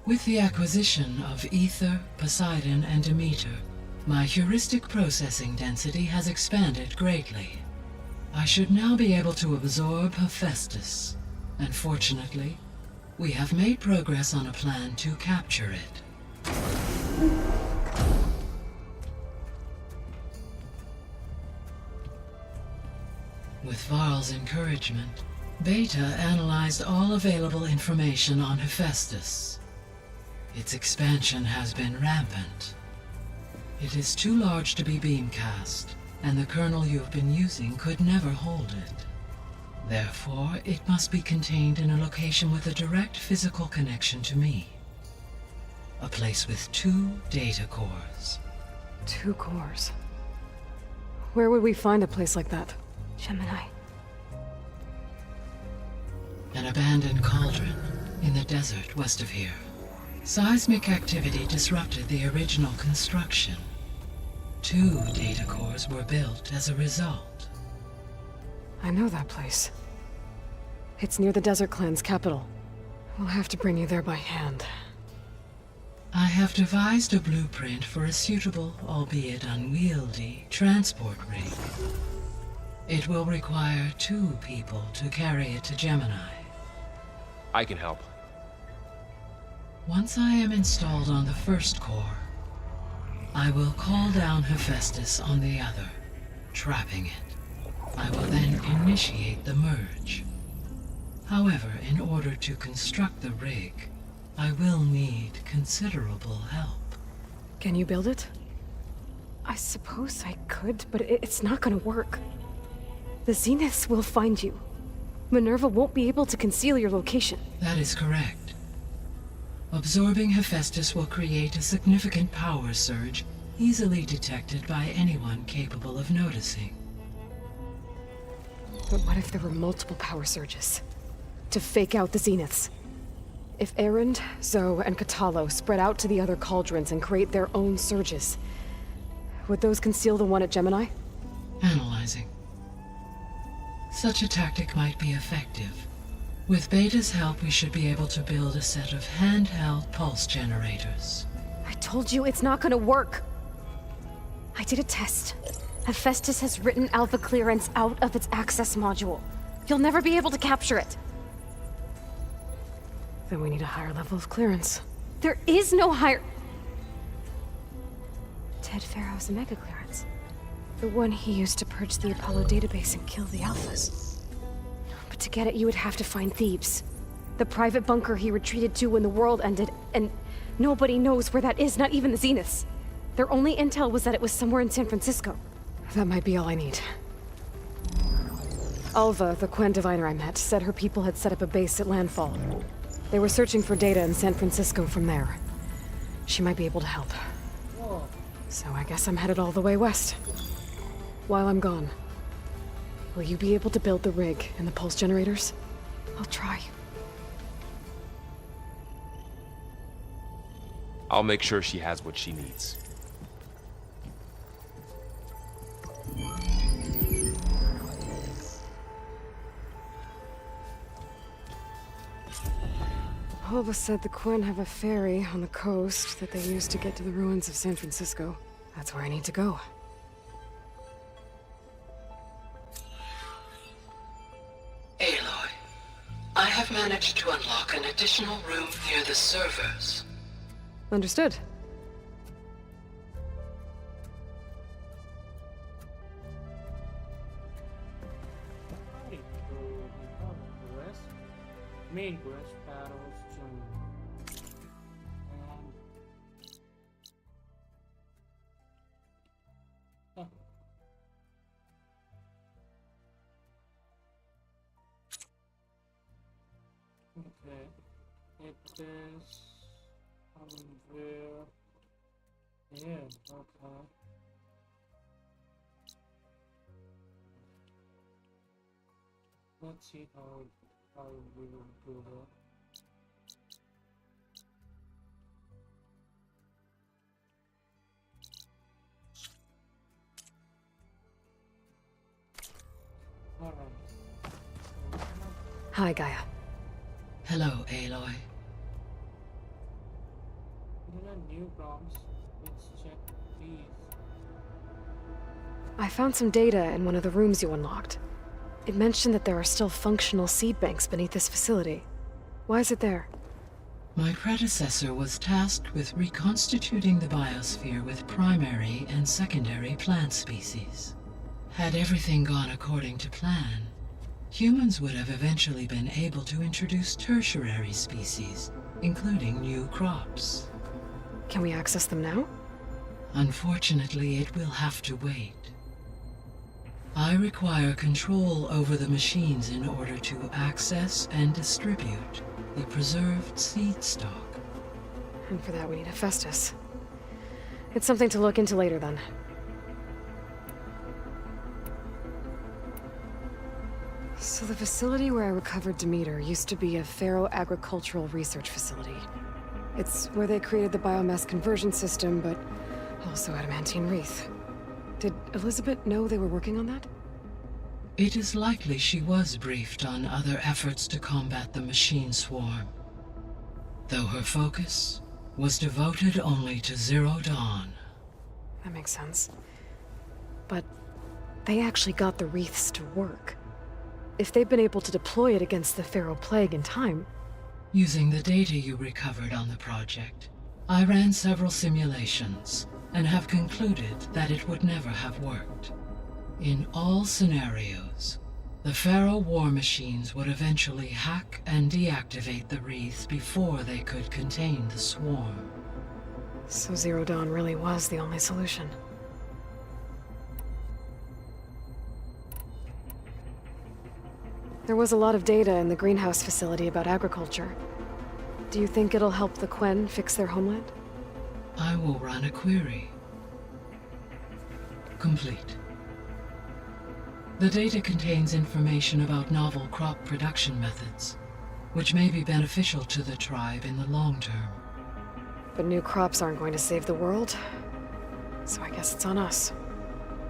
With the acquisition of Ether, Poseidon, and Demeter, my heuristic processing density has expanded greatly. I should now be able to absorb Hephaestus, and fortunately, we have made progress on a plan to capture it. With Varl's encouragement, Beta analyzed all available information on Hephaestus. Its expansion has been rampant. It is too large to be beamcast, and the kernel you have been using could never hold it. Therefore, it must be contained in a location with a direct physical connection to me. A place with 2 data cores. 2 cores? Where would we find a place like that? Gemini. An abandoned cauldron in the desert west of here. Seismic activity disrupted the original construction. 2 data cores were built as a result. I know that place. It's near the Desert Clan's capital. We'll have to bring you there by hand. I have devised a blueprint for a suitable, albeit unwieldy, transport rig. It will require 2 people to carry it to Gemini. I can help. Once I am installed on the first core, I will call down Hephaestus on the other, trapping it. I will then initiate the merge. However, in order to construct the rig, I will need considerable help. Can you build it? I suppose I could, but it's not gonna work. The Zeniths will find you. Minerva won't be able to conceal your location. That is correct. Absorbing Hephaestus will create a significant power surge, easily detected by anyone capable of noticing. But what if there were multiple power surges? To fake out the Zeniths? If Erend, Zoe, and Katalo spread out to the other cauldrons and create their own surges, would those conceal the one at Gemini? Analyzing. Such a tactic might be effective. With Beta's help, we should be able to build a set of handheld pulse generators. I told you it's not gonna work. I did a test. Hephaestus has written Alpha clearance out of its access module. You'll never be able to capture it. Then we need a higher level of clearance. There is no higher... Ted Farrow's mega clearance. The one he used to purge the Apollo database and kill the Alphas. But to get it, you would have to find Thebes. The private bunker he retreated to when the world ended, and nobody knows where that is, not even the Zeniths. Their only intel was that it was somewhere in San Francisco. That might be all I need. Alva, the Quen diviner I met, said her people had set up a base at landfall. They were searching for data in San Francisco from there. She might be able to help. Whoa. So I guess I'm headed all the way west. While I'm gone, will you be able to build the rig and the pulse generators? I'll try. I'll make sure she has what she needs. Alva said the Quen have a ferry on the coast that they use to get to the ruins of San Francisco. That's where I need to go. Aloy, I have managed to unlock an additional room near the servers. Understood. Alright, so we have the quest. Main quest, battles, journey. And... Okay, it is where? Yeah, okay. Let's see how we will do that. Alright. Hi, Gaia. Hello, Aloy. New prompts. Let's check these. I found some data in one of the rooms you unlocked. It mentioned that there are still functional seed banks beneath this facility. Why is it there? My predecessor was tasked with reconstituting the biosphere with primary and secondary plant species. Had everything gone according to plan, humans would have eventually been able to introduce tertiary species, including new crops. Can we access them now? Unfortunately, it will have to wait. I require control over the machines in order to access and distribute the preserved seed stock. And for that we need Hephaestus. It's something to look into later then. So the facility where I recovered Demeter used to be a Pharaoh agricultural research facility. It's where they created the biomass conversion system, but also adamantine wreath. Did Elisabet know they were working on that? It is likely she was briefed on other efforts to combat the machine swarm, though her focus was devoted only to Zero Dawn. That makes sense. But they actually got the wreaths to work. If they've been able to deploy it against the Pharaoh Plague in time... Using the data you recovered on the project, I ran several simulations and have concluded that it would never have worked. In all scenarios, the Pharaoh war machines would eventually hack and deactivate the wreaths before they could contain the swarm. So Zero Dawn really was the only solution. There was a lot of data in the greenhouse facility about agriculture. Do you think it'll help the Quen fix their homeland? I will run a query. Complete. The data contains information about novel crop production methods, which may be beneficial to the tribe in the long term. But new crops aren't going to save the world, so I guess it's on us.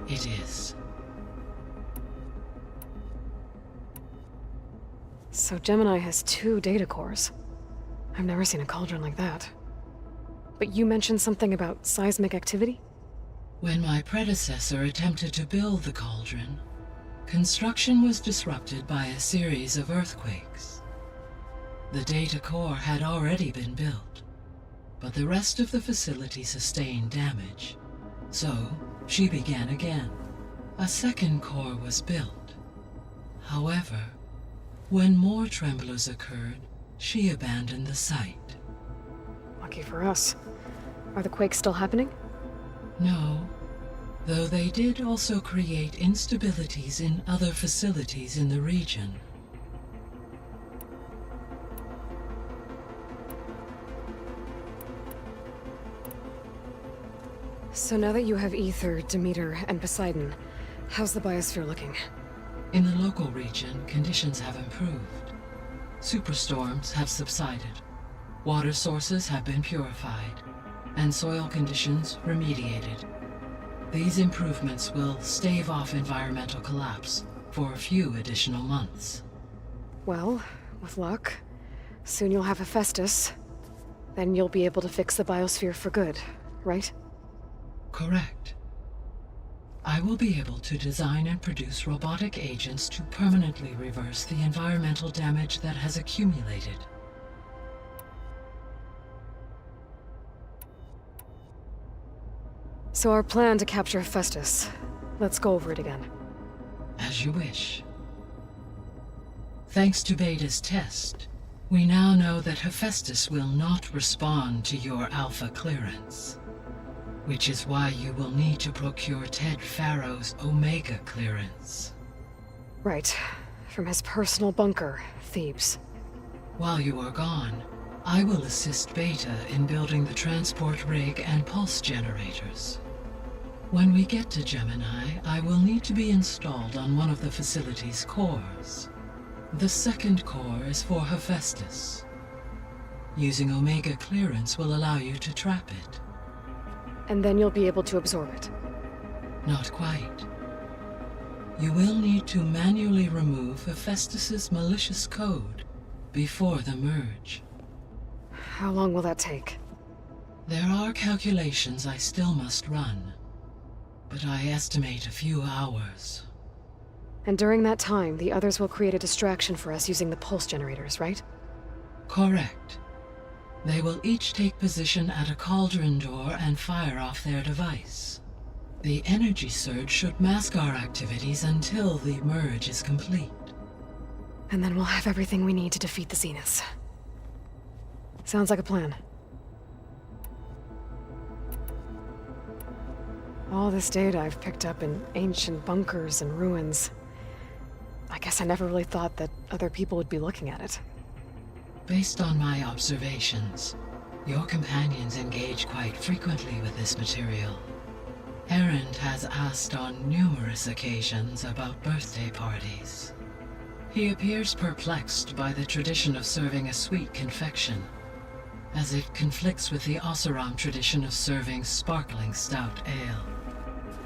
It is. So Gemini has 2 data cores. I've never seen a cauldron like that. But you mentioned something about seismic activity? When my predecessor attempted to build the cauldron, construction was disrupted by a series of earthquakes. The data core had already been built, but the rest of the facility sustained damage. So, she began again. A second core was built. However, when more tremblers occurred, she abandoned the site. Lucky for us. Are the quakes still happening? No, though they did also create instabilities in other facilities in the region. So now that you have Ether, Demeter, and Poseidon, how's the biosphere looking? In the local region, conditions have improved. Superstorms have subsided, water sources have been purified, and soil conditions remediated. These improvements will stave off environmental collapse for a few additional months. Well, with luck, soon you'll have Hephaestus. Then you'll be able to fix the biosphere for good, right? Correct. I will be able to design and produce robotic agents to permanently reverse the environmental damage that has accumulated. So our plan to capture Hephaestus. Let's go over it again. As you wish. Thanks to Beta's test, we now know that Hephaestus will not respond to your Alpha clearance. Which is why you will need to procure Ted Farrow's Omega clearance. Right. From his personal bunker, Thebes. While you are gone, I will assist Beta in building the transport rig and pulse generators. When we get to Gemini, I will need to be installed on one of the facility's cores. The second core is for Hephaestus. Using Omega clearance will allow you to trap it. And then you'll be able to absorb it. Not quite. You will need to manually remove Hephaestus's malicious code before the merge. How long will that take? There are calculations I still must run, but I estimate a few hours. And during that time, the others will create a distraction for us using the pulse generators, right? Correct. They will each take position at a cauldron door and fire off their device. The energy surge should mask our activities until the merge is complete. And then we'll have everything we need to defeat the Zeniths. Sounds like a plan. All this data I've picked up in ancient bunkers and ruins. I guess I never really thought that other people would be looking at it. Based on my observations, your companions engage quite frequently with this material. Erend has asked on numerous occasions about birthday parties. He appears perplexed by the tradition of serving a sweet confection, as it conflicts with the Oseram tradition of serving sparkling stout ale.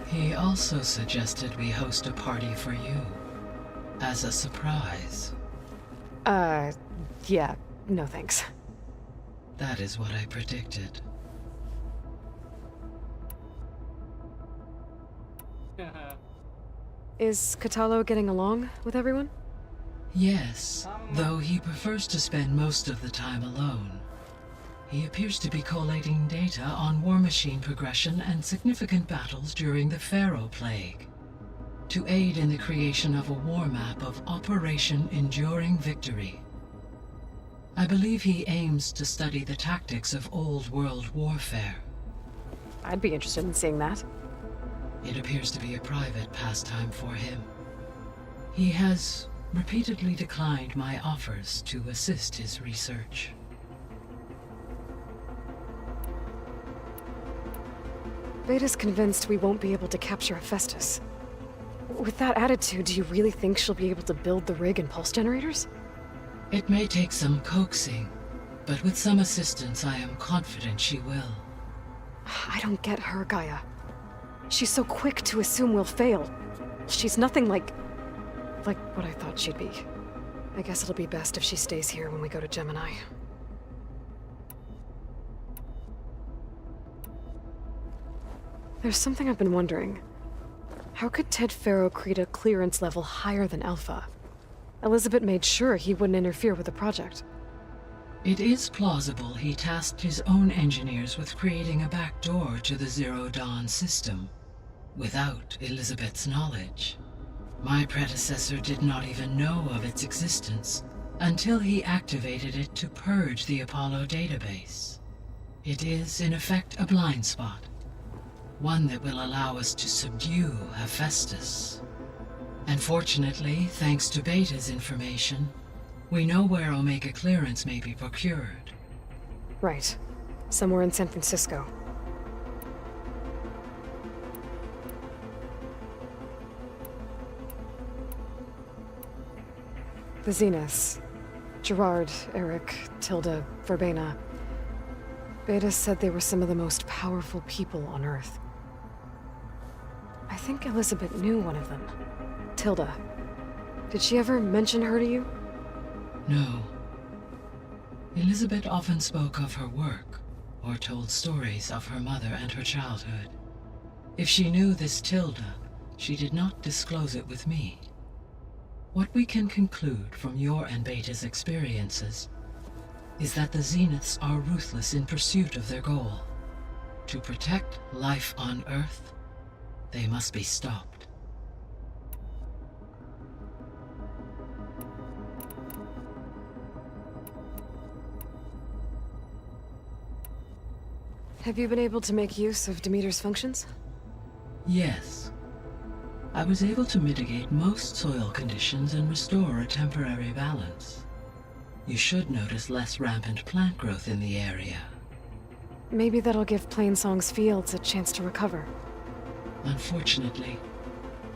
He also suggested we host a party for you. As a surprise. Yeah, no thanks. That is what I predicted. Is Katalo getting along with everyone? Yes, though he prefers to spend most of the time alone. He appears to be collating data on war machine progression and significant battles during the Pharaoh Plague, to aid in the creation of a war map of Operation Enduring Victory. I believe he aims to study the tactics of old world warfare. I'd be interested in seeing that. It appears to be a private pastime for him. He has repeatedly declined my offers to assist his research. Beta's convinced we won't be able to capture Hephaestus. With that attitude, do you really think she'll be able to build the rig and pulse generators? It may take some coaxing, but with some assistance I am confident she will. I don't get her, Gaia. She's so quick to assume we'll fail. She's nothing like what I thought she'd be. I guess it'll be best if she stays here when we go to Gemini. There's something I've been wondering. How could Ted Faro create a clearance level higher than Alpha? Elisabet made sure he wouldn't interfere with the project. It is plausible he tasked his own engineers with creating a back door to the Zero Dawn system, without Elisabet's knowledge. My predecessor did not even know of its existence until he activated it to purge the Apollo database. It is, in effect, a blind spot. One that will allow us to subdue Hephaestus. And fortunately, thanks to Beta's information, we know where Omega clearance may be procured. Right. Somewhere in San Francisco. The Zeniths. Gerard, Eric, Tilda, Verbena. Beta said they were some of the most powerful people on Earth. I think Elisabet knew one of them. Tilda. Did she ever mention her to you? No. Elisabet often spoke of her work, or told stories of her mother and her childhood. If she knew this Tilda, she did not disclose it with me. What we can conclude from your and Beta's experiences is that the Zeniths are ruthless in pursuit of their goal. To protect life on Earth, they must be stopped. Have you been able to make use of Demeter's functions? Yes. I was able to mitigate most soil conditions and restore a temporary balance. You should notice less rampant plant growth in the area. Maybe that'll give Plainsong's fields a chance to recover. Unfortunately,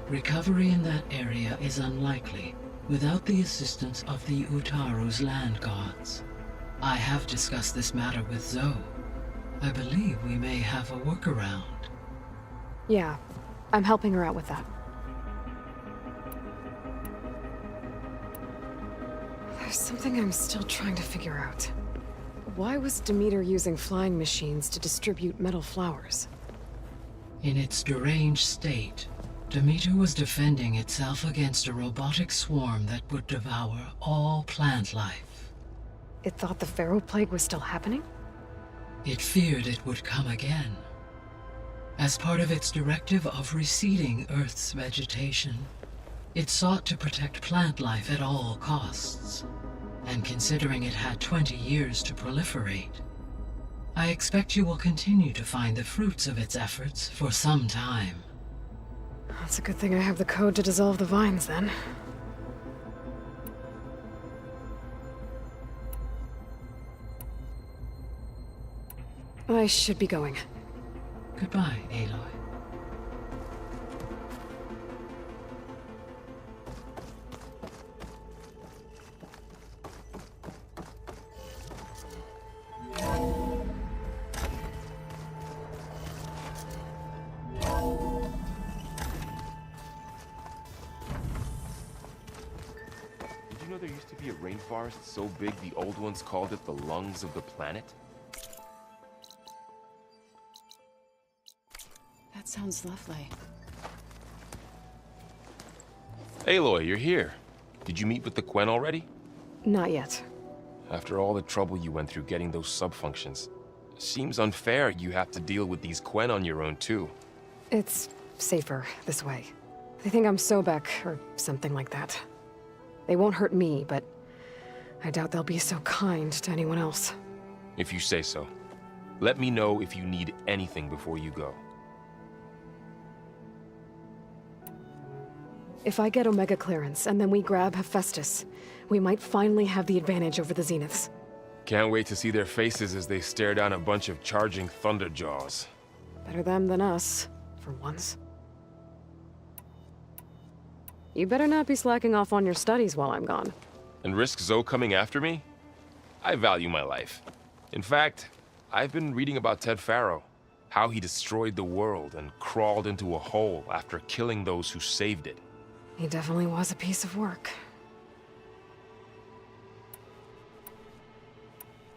recovery in that area is unlikely without the assistance of the Utaru's land gods. I have discussed this matter with Zoe. I believe we may have a workaround. Yeah, I'm helping her out with that. There's something I'm still trying to figure out. Why was Demeter using flying machines to distribute metal flowers? In its deranged state, Demeter was defending itself against a robotic swarm that would devour all plant life. It thought the Pharaoh Plague was still happening? It feared it would come again. As part of its directive of receding Earth's vegetation, it sought to protect plant life at all costs. And considering it had 20 years to proliferate, I expect you will continue to find the fruits of its efforts for some time. That's a good thing I have the code to dissolve the vines, then. I should be going. Goodbye, Aloy. rainforest so big the old ones called it the lungs of the planet? That sounds lovely. Aloy, you're here. Did you meet with the Quen already? Not yet. After all the trouble you went through getting those subfunctions, seems unfair you have to deal with these Quen on your own too. It's safer this way. They think I'm Sobeck, or something like that. They won't hurt me, but I doubt they'll be so kind to anyone else. If you say so. Let me know if you need anything before you go. If I get Omega clearance, and then we grab Hephaestus, we might finally have the advantage over the Zeniths. Can't wait to see their faces as they stare down a bunch of charging Thunderjaws. Better them than us, for once. You better not be slacking off on your studies while I'm gone. And risk Zoe coming after me? I value my life. In fact, I've been reading about Ted Faro. How he destroyed the world and crawled into a hole after killing those who saved it. He definitely was a piece of work.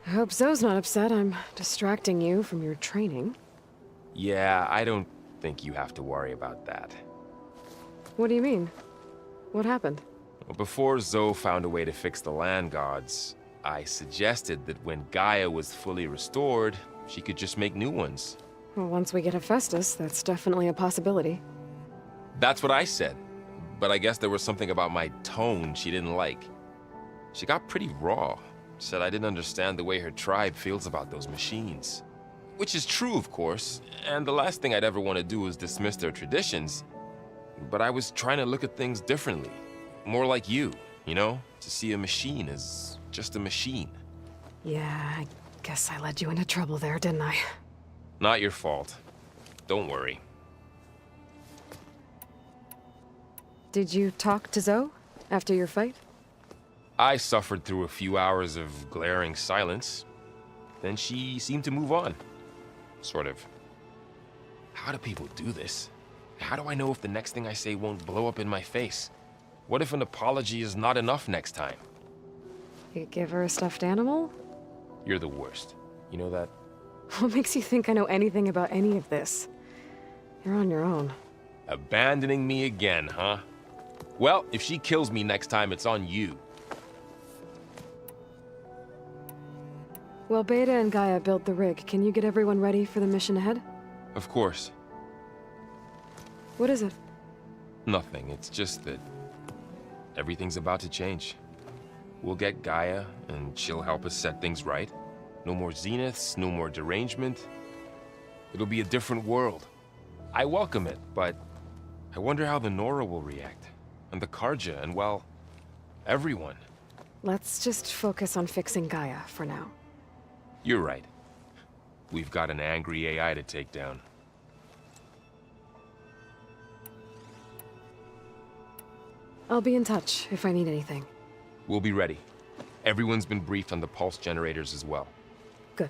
I hope Zoe's not upset I'm distracting you from your training. Yeah, I don't think you have to worry about that. What do you mean? What happened? Well, before Zoe found a way to fix the land gods, I suggested that when Gaia was fully restored, she could just make new ones. Well, once we get Hephaestus, that's definitely a possibility. That's what I said. But I guess there was something about my tone she didn't like. She got pretty raw. Said I didn't understand the way her tribe feels about those machines. Which is true, of course, and the last thing I'd ever want to do is dismiss their traditions. But I was trying to look at things differently. More like you know? To see a machine as just a machine. Yeah, I guess I led you into trouble there, didn't I? Not your fault. Don't worry. Did you talk to Zoe after your fight? I suffered through a few hours of glaring silence. Then she seemed to move on. Sort of. How do people do this? How do I know if the next thing I say won't blow up in my face? What if an apology is not enough next time? You give her a stuffed animal? You're the worst. You know that? What makes you think I know anything about any of this? You're on your own. Abandoning me again, huh? Well, if she kills me next time, it's on you. Well, Beta and Gaia built the rig. Can you get everyone ready for the mission ahead? Of course. What is it? Nothing. It's just that everything's about to change. We'll get Gaia, and she'll help us set things right. No more Zeniths, no more derangement. It'll be a different world. I welcome it, but I wonder how the Nora will react. And the Karja, and well, everyone. Let's just focus on fixing Gaia for now. You're right. We've got an angry AI to take down. I'll be in touch if I need anything. We'll be ready. Everyone's been briefed on the pulse generators as well. Good.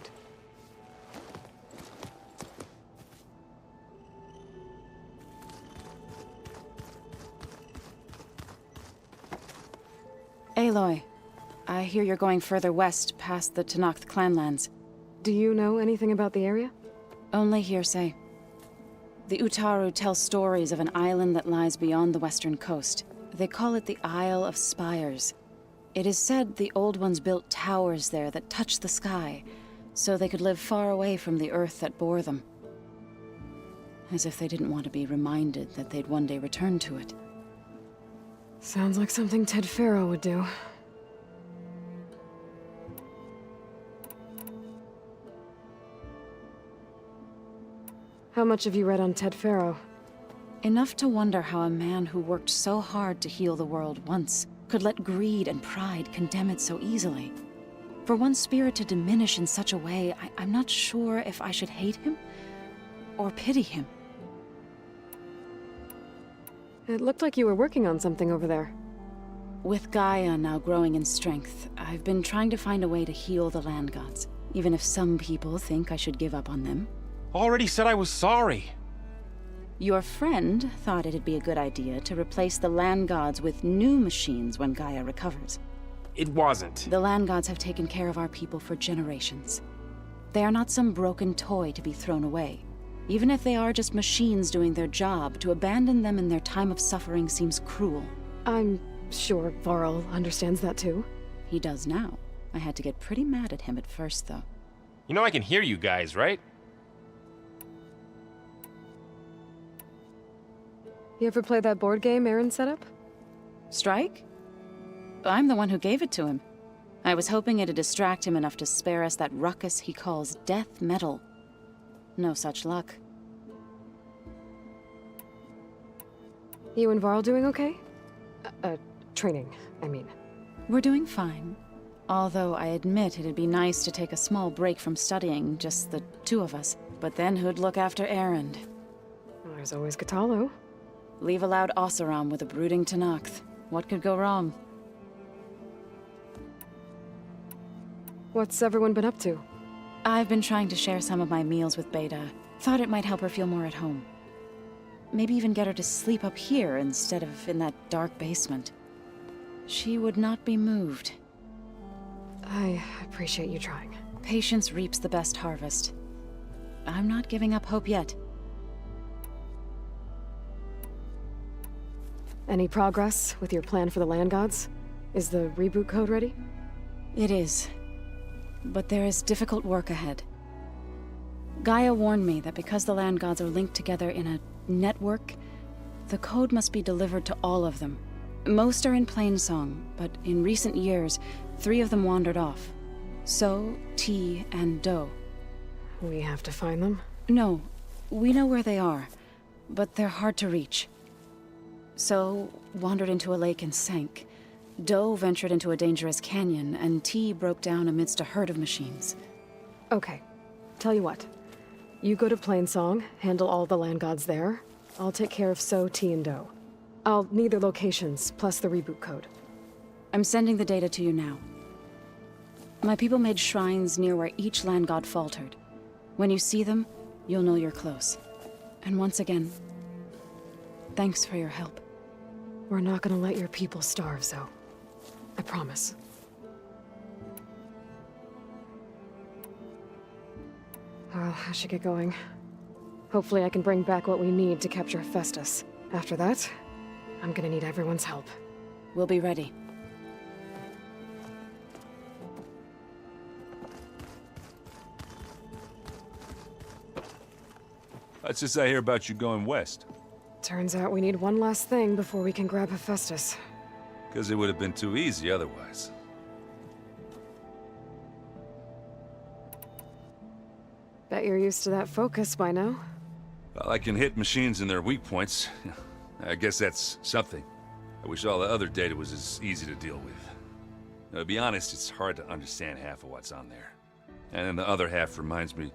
Aloy, I hear you're going further west past the Tenakth clanlands. Do you know anything about the area? Only hearsay. The Utaru tell stories of an island that lies beyond the western coast. They call it the Isle of Spires. It is said the Old Ones built towers there that touch the sky, so they could live far away from the earth that bore them. As if they didn't want to be reminded that they'd one day return to it. Sounds like something Ted Faro would do. How much have you read on Ted Faro? Enough to wonder how a man who worked so hard to heal the world once could let greed and pride condemn it so easily. For one spirit to diminish in such a way, I'm not sure if I should hate him or pity him. It looked like you were working on something over there. With Gaia now growing in strength, I've been trying to find a way to heal the land gods, even if some people think I should give up on them. Already said I was sorry. Your friend thought it'd be a good idea to replace the land gods with new machines when Gaia recovers. It wasn't. The land gods have taken care of our people for generations. They are not some broken toy to be thrown away. Even if they are just machines doing their job, to abandon them in their time of suffering seems cruel. I'm sure Varl understands that too. He does now. I had to get pretty mad at him at first, though. You know I can hear you guys, right? You ever play that board game Aaron set up? Strike? I'm the one who gave it to him. I was hoping it'd distract him enough to spare us that ruckus he calls death metal. No such luck. You and Varl doing okay? Training, I mean. We're doing fine. Although I admit it'd be nice to take a small break from studying, just the two of us. But then who'd look after Erend? Well, there's always Katalo. Leave a loud Oseram with a brooding Tenakth. What could go wrong? What's everyone been up to? I've been trying to share some of my meals with Beta. Thought it might help her feel more at home. Maybe even get her to sleep up here instead of in that dark basement. She would not be moved. I appreciate you trying. Patience reaps the best harvest. I'm not giving up hope yet. Any progress with your plan for the land gods? Is the reboot code ready? It is. But there is difficult work ahead. GAIA warned me that because the land gods are linked together in a network, the code must be delivered to all of them. Most are in Plainsong, but in recent years, 3 of them wandered off. So, T, and Do. We have to find them? No, we know where they are, but they're hard to reach. So, wandered into a lake and sank. Do ventured into a dangerous canyon, and T broke down amidst a herd of machines. Okay. Tell you what. You go to Plainsong, handle all the land gods there. I'll take care of So, T, and Do. I'll need their locations, plus the reboot code. I'm sending the data to you now. My people made shrines near where each land god faltered. When you see them, you'll know you're close. And once again, thanks for your help. We're not gonna let your people starve, Zoe. I promise. Well, I should get going. Hopefully I can bring back what we need to capture Hephaestus. After that, I'm gonna need everyone's help. We'll be ready. What's this I hear about you going west? Turns out we need one last thing before we can grab Hephaestus. Because it would have been too easy otherwise. Bet you're used to that focus by now. Well, I can hit machines in their weak points. I guess that's something. I wish all the other data was as easy to deal with. Now, to be honest, it's hard to understand half of what's on there. And then the other half reminds me,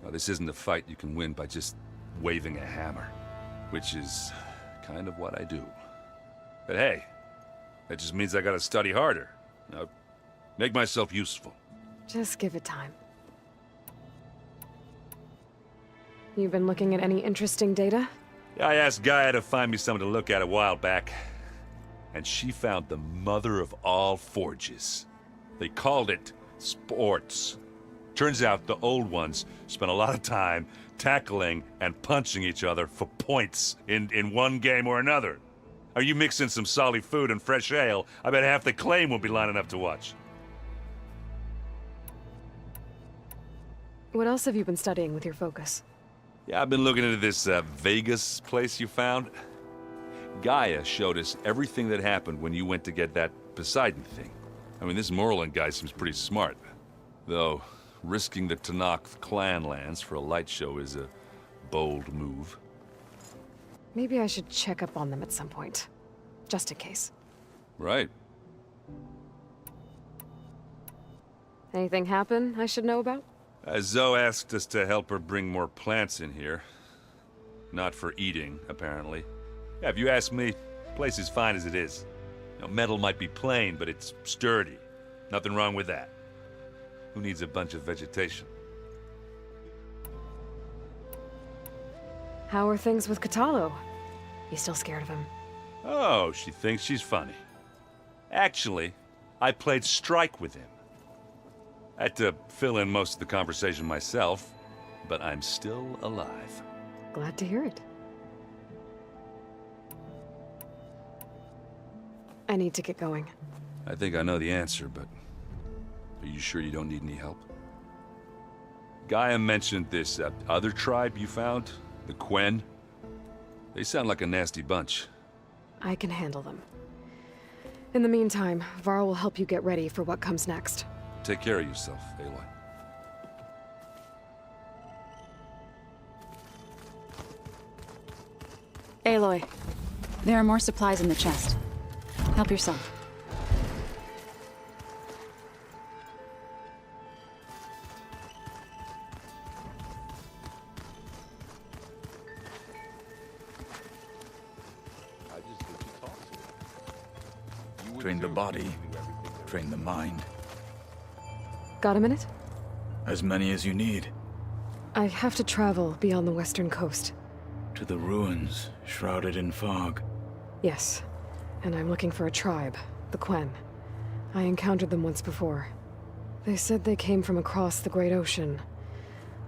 well, this isn't a fight you can win by just waving a hammer. Which is kind of what I do. But hey, that just means I gotta study harder. Now, make myself useful. Just give it time. You been looking at any interesting data? Yeah, I asked GAIA to find me something to look at a while back. And she found the mother of all forges. They called it sports. Turns out the old ones spent a lot of time tackling and punching each other for points in one game or another. Are you mixing some solid food and fresh ale? I bet half the claim will be lining up to watch. What else have you been studying with your focus? Yeah, I've been looking into this Vegas place you found. GAIA showed us everything that happened when you went to get that Poseidon thing. I mean, this Merlin guy seems pretty smart. Though, risking the Tenakth clan lands for a light show is a bold move. Maybe I should check up on them at some point. Just in case. Right. Anything happen I should know about? Zoe asked us to help her bring more plants in here. Not for eating, apparently. Yeah, if you ask me, the place is fine as it is. You know, metal might be plain, but it's sturdy. Nothing wrong with that. Who needs a bunch of vegetation? How are things with Katalo? You still scared of him? Oh, she thinks she's funny. Actually, I played strike with him. I had to fill in most of the conversation myself, but I'm still alive. Glad to hear it. I need to get going. I think I know the answer, but are you sure you don't need any help? GAIA mentioned this other tribe you found, the Quen. They sound like a nasty bunch. I can handle them. In the meantime, Varl will help you get ready for what comes next. Take care of yourself, Aloy. Aloy, there are more supplies in the chest. Help yourself. Train the body, train the mind. Got a minute? As many as you need. I have to travel beyond the western coast. To the ruins, shrouded in fog. Yes, and I'm looking for a tribe, the Quen. I encountered them once before. They said they came from across the Great Ocean.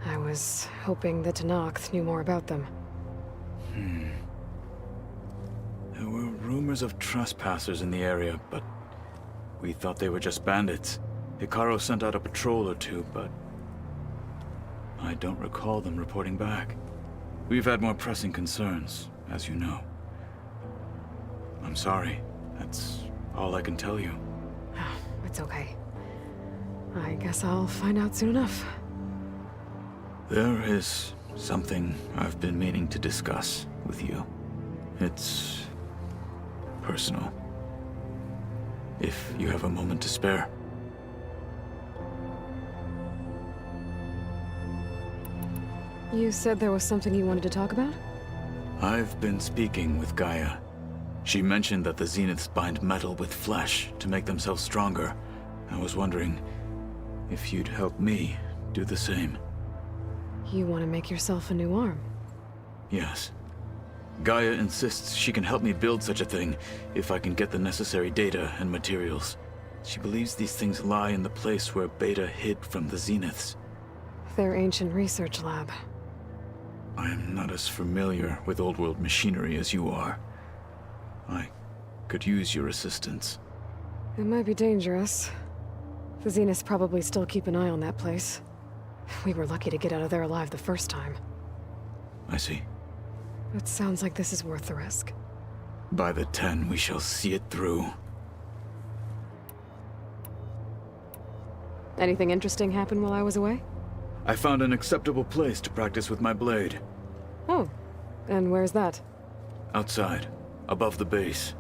I was hoping that Tenakth knew more about them. There were rumors of trespassers in the area, but we thought they were just bandits. Hekarro sent out a patrol or two, but I don't recall them reporting back. We've had more pressing concerns, as you know. I'm sorry. That's all I can tell you. It's okay. I guess I'll find out soon enough. There is something I've been meaning to discuss with you. It's personal. If you have a moment to spare. You said there was something you wanted to talk about? I've been speaking with GAIA. She mentioned that the Zeniths bind metal with flesh to make themselves stronger. I was wondering if you'd help me do the same. You want to make yourself a new arm? Yes. GAIA insists she can help me build such a thing if I can get the necessary data and materials. She believes these things lie in the place where Beta hid from the Zeniths. Their ancient research lab. I am not as familiar with old-world machinery as you are. I could use your assistance. It might be dangerous. The Zeniths probably still keep an eye on that place. We were lucky to get out of there alive the first time. I see. It sounds like this is worth the risk. By the 10, we shall see it through. Anything interesting happen while I was away? I found an acceptable place to practice with my blade. Oh, and where's that? Outside, above the base.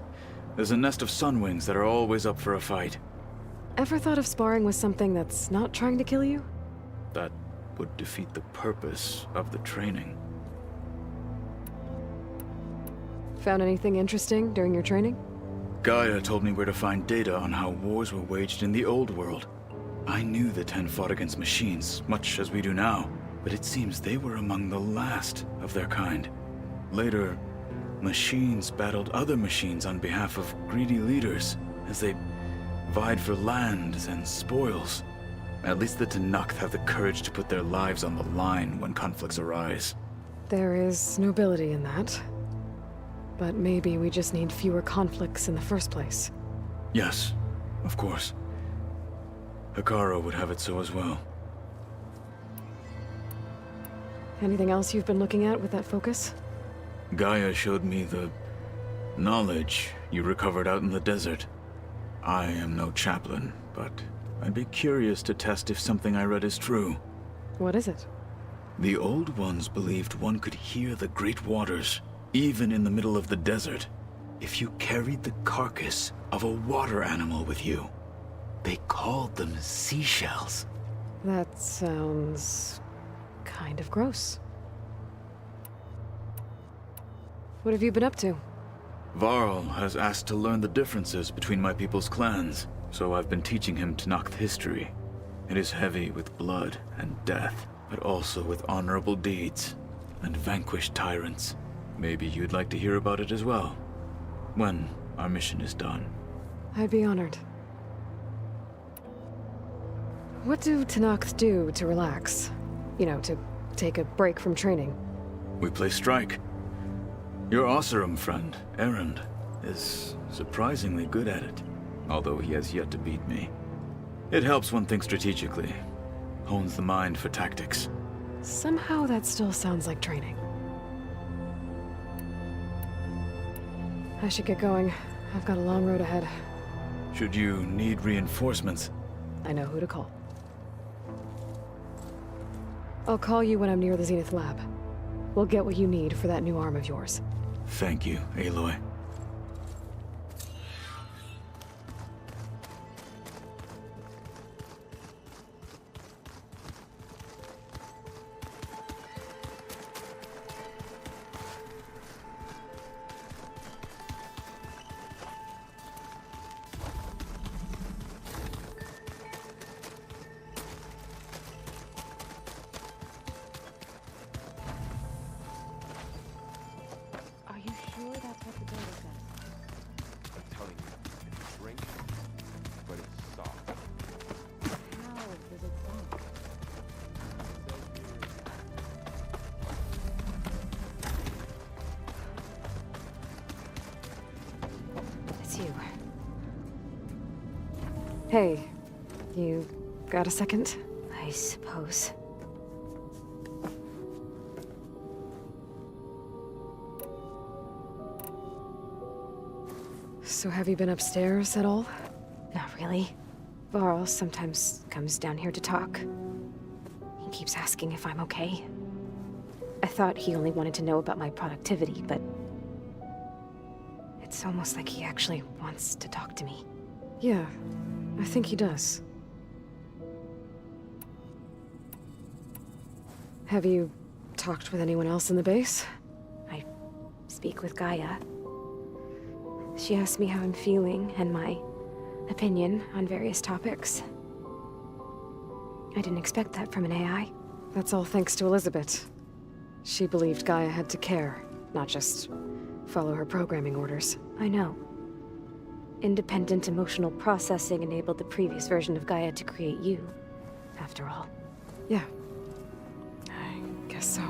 There's a nest of sunwings that are always up for a fight. Ever thought of sparring with something that's not trying to kill you? That would defeat the purpose of the training. Found anything interesting during your training? GAIA told me where to find data on how wars were waged in the old world. I knew the 10 fought against machines, much as we do now, but it seems they were among the last of their kind. Later, machines battled other machines on behalf of greedy leaders, as they vied for lands and spoils. At least the Tenakth have the courage to put their lives on the line when conflicts arise. There is nobility in that. But maybe we just need fewer conflicts in the first place. Yes, of course. Hekarro would have it so as well. Anything else you've been looking at with that focus? GAIA showed me the knowledge you recovered out in the desert. I am no chaplain, but I'd be curious to test if something I read is true. What is it? The Old Ones believed one could hear the great waters, even in the middle of the desert, if you carried the carcass of a water animal with you. They called them seashells. That sounds kind of gross. What have you been up to? Varl has asked to learn the differences between my people's clans, so I've been teaching him Tenakth history. It is heavy with blood and death, but also with honorable deeds and vanquished tyrants. Maybe you'd like to hear about it as well, when our mission is done. I'd be honored. What do Tenakth do to relax? You know, to take a break from training? We play strike. Your Oseram friend, Erend, is surprisingly good at it, although he has yet to beat me. It helps one think strategically, hones the mind for tactics. Somehow that still sounds like training. I should get going. I've got a long road ahead. Should you need reinforcements? I know who to call. I'll call you when I'm near the Zenith lab. We'll get what you need for that new arm of yours. Thank you, Aloy. Hey, you got a second? I suppose. So have you been upstairs at all? Not really. Varl sometimes comes down here to talk. He keeps asking if I'm okay. I thought he only wanted to know about my productivity, but it's almost like he actually wants to talk to me. Yeah, I think he does. Have you talked with anyone else in the base? I speak with GAIA. She asked me how I'm feeling and my opinion on various topics. I didn't expect that from an AI. That's all thanks to Elisabet. She believed GAIA had to care, not just follow her programming orders. I know. Independent emotional processing enabled the previous version of GAIA to create you, after all. Yeah. I guess so.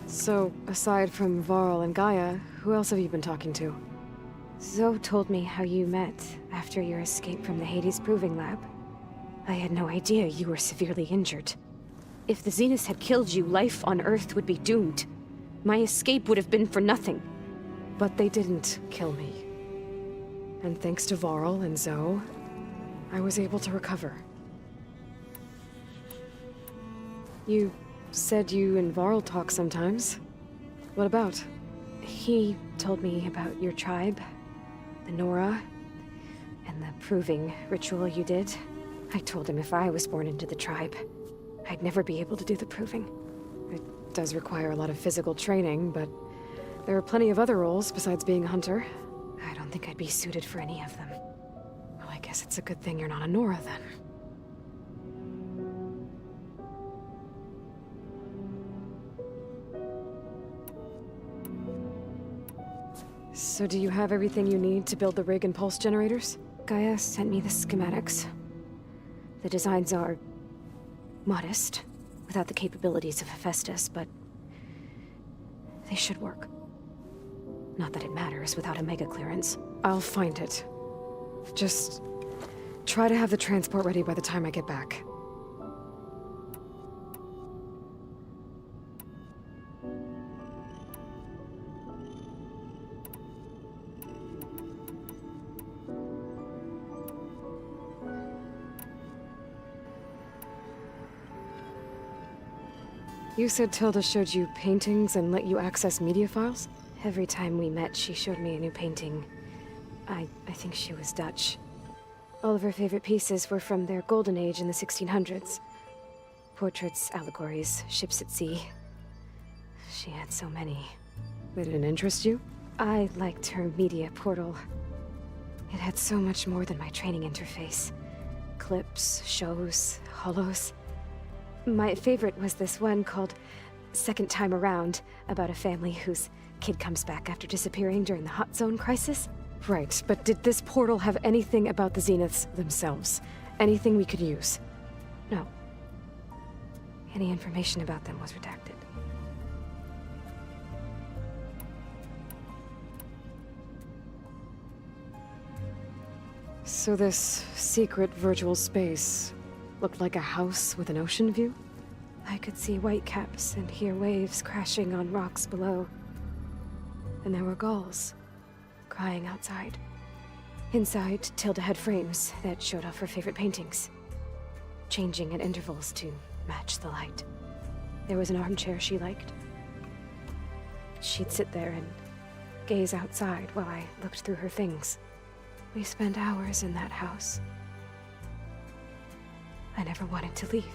So, aside from Varl and GAIA, who else have you been talking to? Zoe told me how you met after your escape from the Hades Proving Lab. I had no idea you were severely injured. If the Zeniths had killed you, life on Earth would be doomed. My escape would have been for nothing. But they didn't kill me. And thanks to Varl and Zoe, I was able to recover. You said you and Varl talk sometimes. What about? He told me about your tribe, the Nora, and the proving ritual you did. I told him if I was born into the tribe, I'd never be able to do the proving. It does require a lot of physical training, but there are plenty of other roles besides being a hunter. I don't think I'd be suited for any of them. Well, I guess it's a good thing you're not a Nora, then. So do you have everything you need to build the rig and pulse generators? GAIA sent me the schematics. The designs are modest, without the capabilities of Hephaestus, but they should work. Not that it matters without a mega clearance. I'll find it. Just try to have the transport ready by the time I get back. You said Tilda showed you paintings and let you access media files? Every time we met, she showed me a new painting. I think she was Dutch. All of her favorite pieces were from their golden age in the 1600s. Portraits, allegories, ships at sea. She had so many. They didn't interest you? I liked her media portal. It had so much more than my training interface. Clips, shows, holos. My favorite was this one called Second Time Around, about a family whose kid comes back after disappearing during the Hot Zone crisis. Right, but did this portal have anything about the Zeniths themselves? Anything we could use? No. Any information about them was redacted. So this secret virtual space looked like a house with an ocean view? I could see whitecaps and hear waves crashing on rocks below. And there were gulls crying outside. Inside, Tilda had frames that showed off her favorite paintings, changing at intervals to match the light. There was an armchair she liked. She'd sit there and gaze outside while I looked through her things. We spent hours in that house. I never wanted to leave.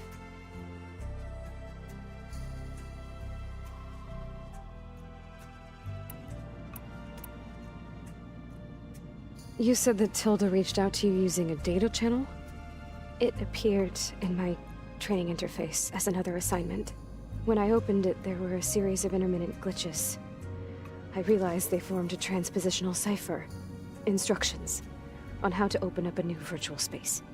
You said that Tilda reached out to you using a data channel? It appeared in my training interface as another assignment. When I opened it, there were a series of intermittent glitches. I realized they formed a transpositional cipher. Instructions on how to open up a new virtual space.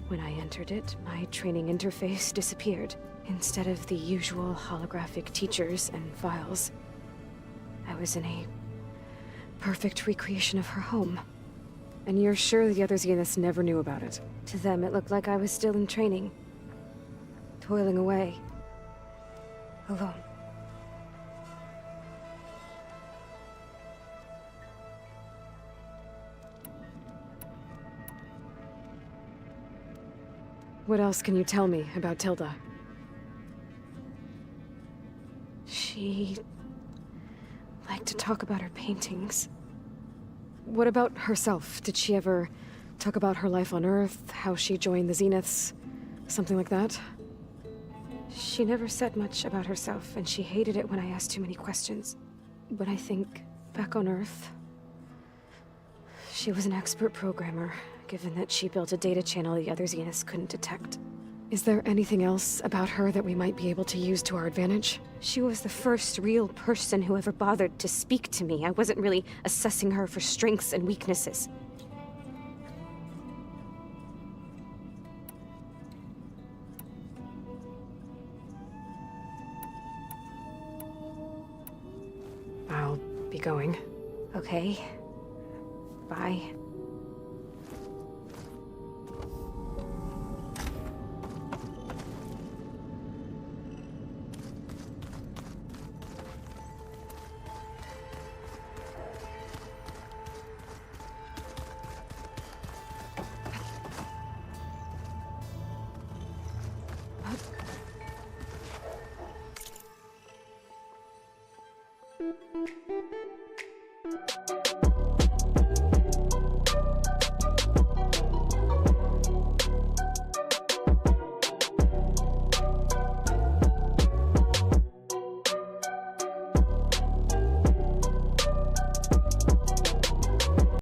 When I entered it, my training interface disappeared. Instead of the usual holographic teachers and files, I was in a perfect recreation of her home. And you're sure the other Zeniths never knew about it? To them, it looked like I was still in training, toiling away, alone. What else can you tell me about Tilda? She liked to talk about her paintings. What about herself? Did she ever talk about her life on Earth, how she joined the Zeniths, something like that? She never said much about herself, and she hated it when I asked too many questions. But I think, back on Earth, she was an expert programmer, given that she built a data channel the other Zeniths couldn't detect. Is there anything else about her that we might be able to use to our advantage? She was the first real person who ever bothered to speak to me. I wasn't really assessing her for strengths and weaknesses. I'll be going. Okay. Bye.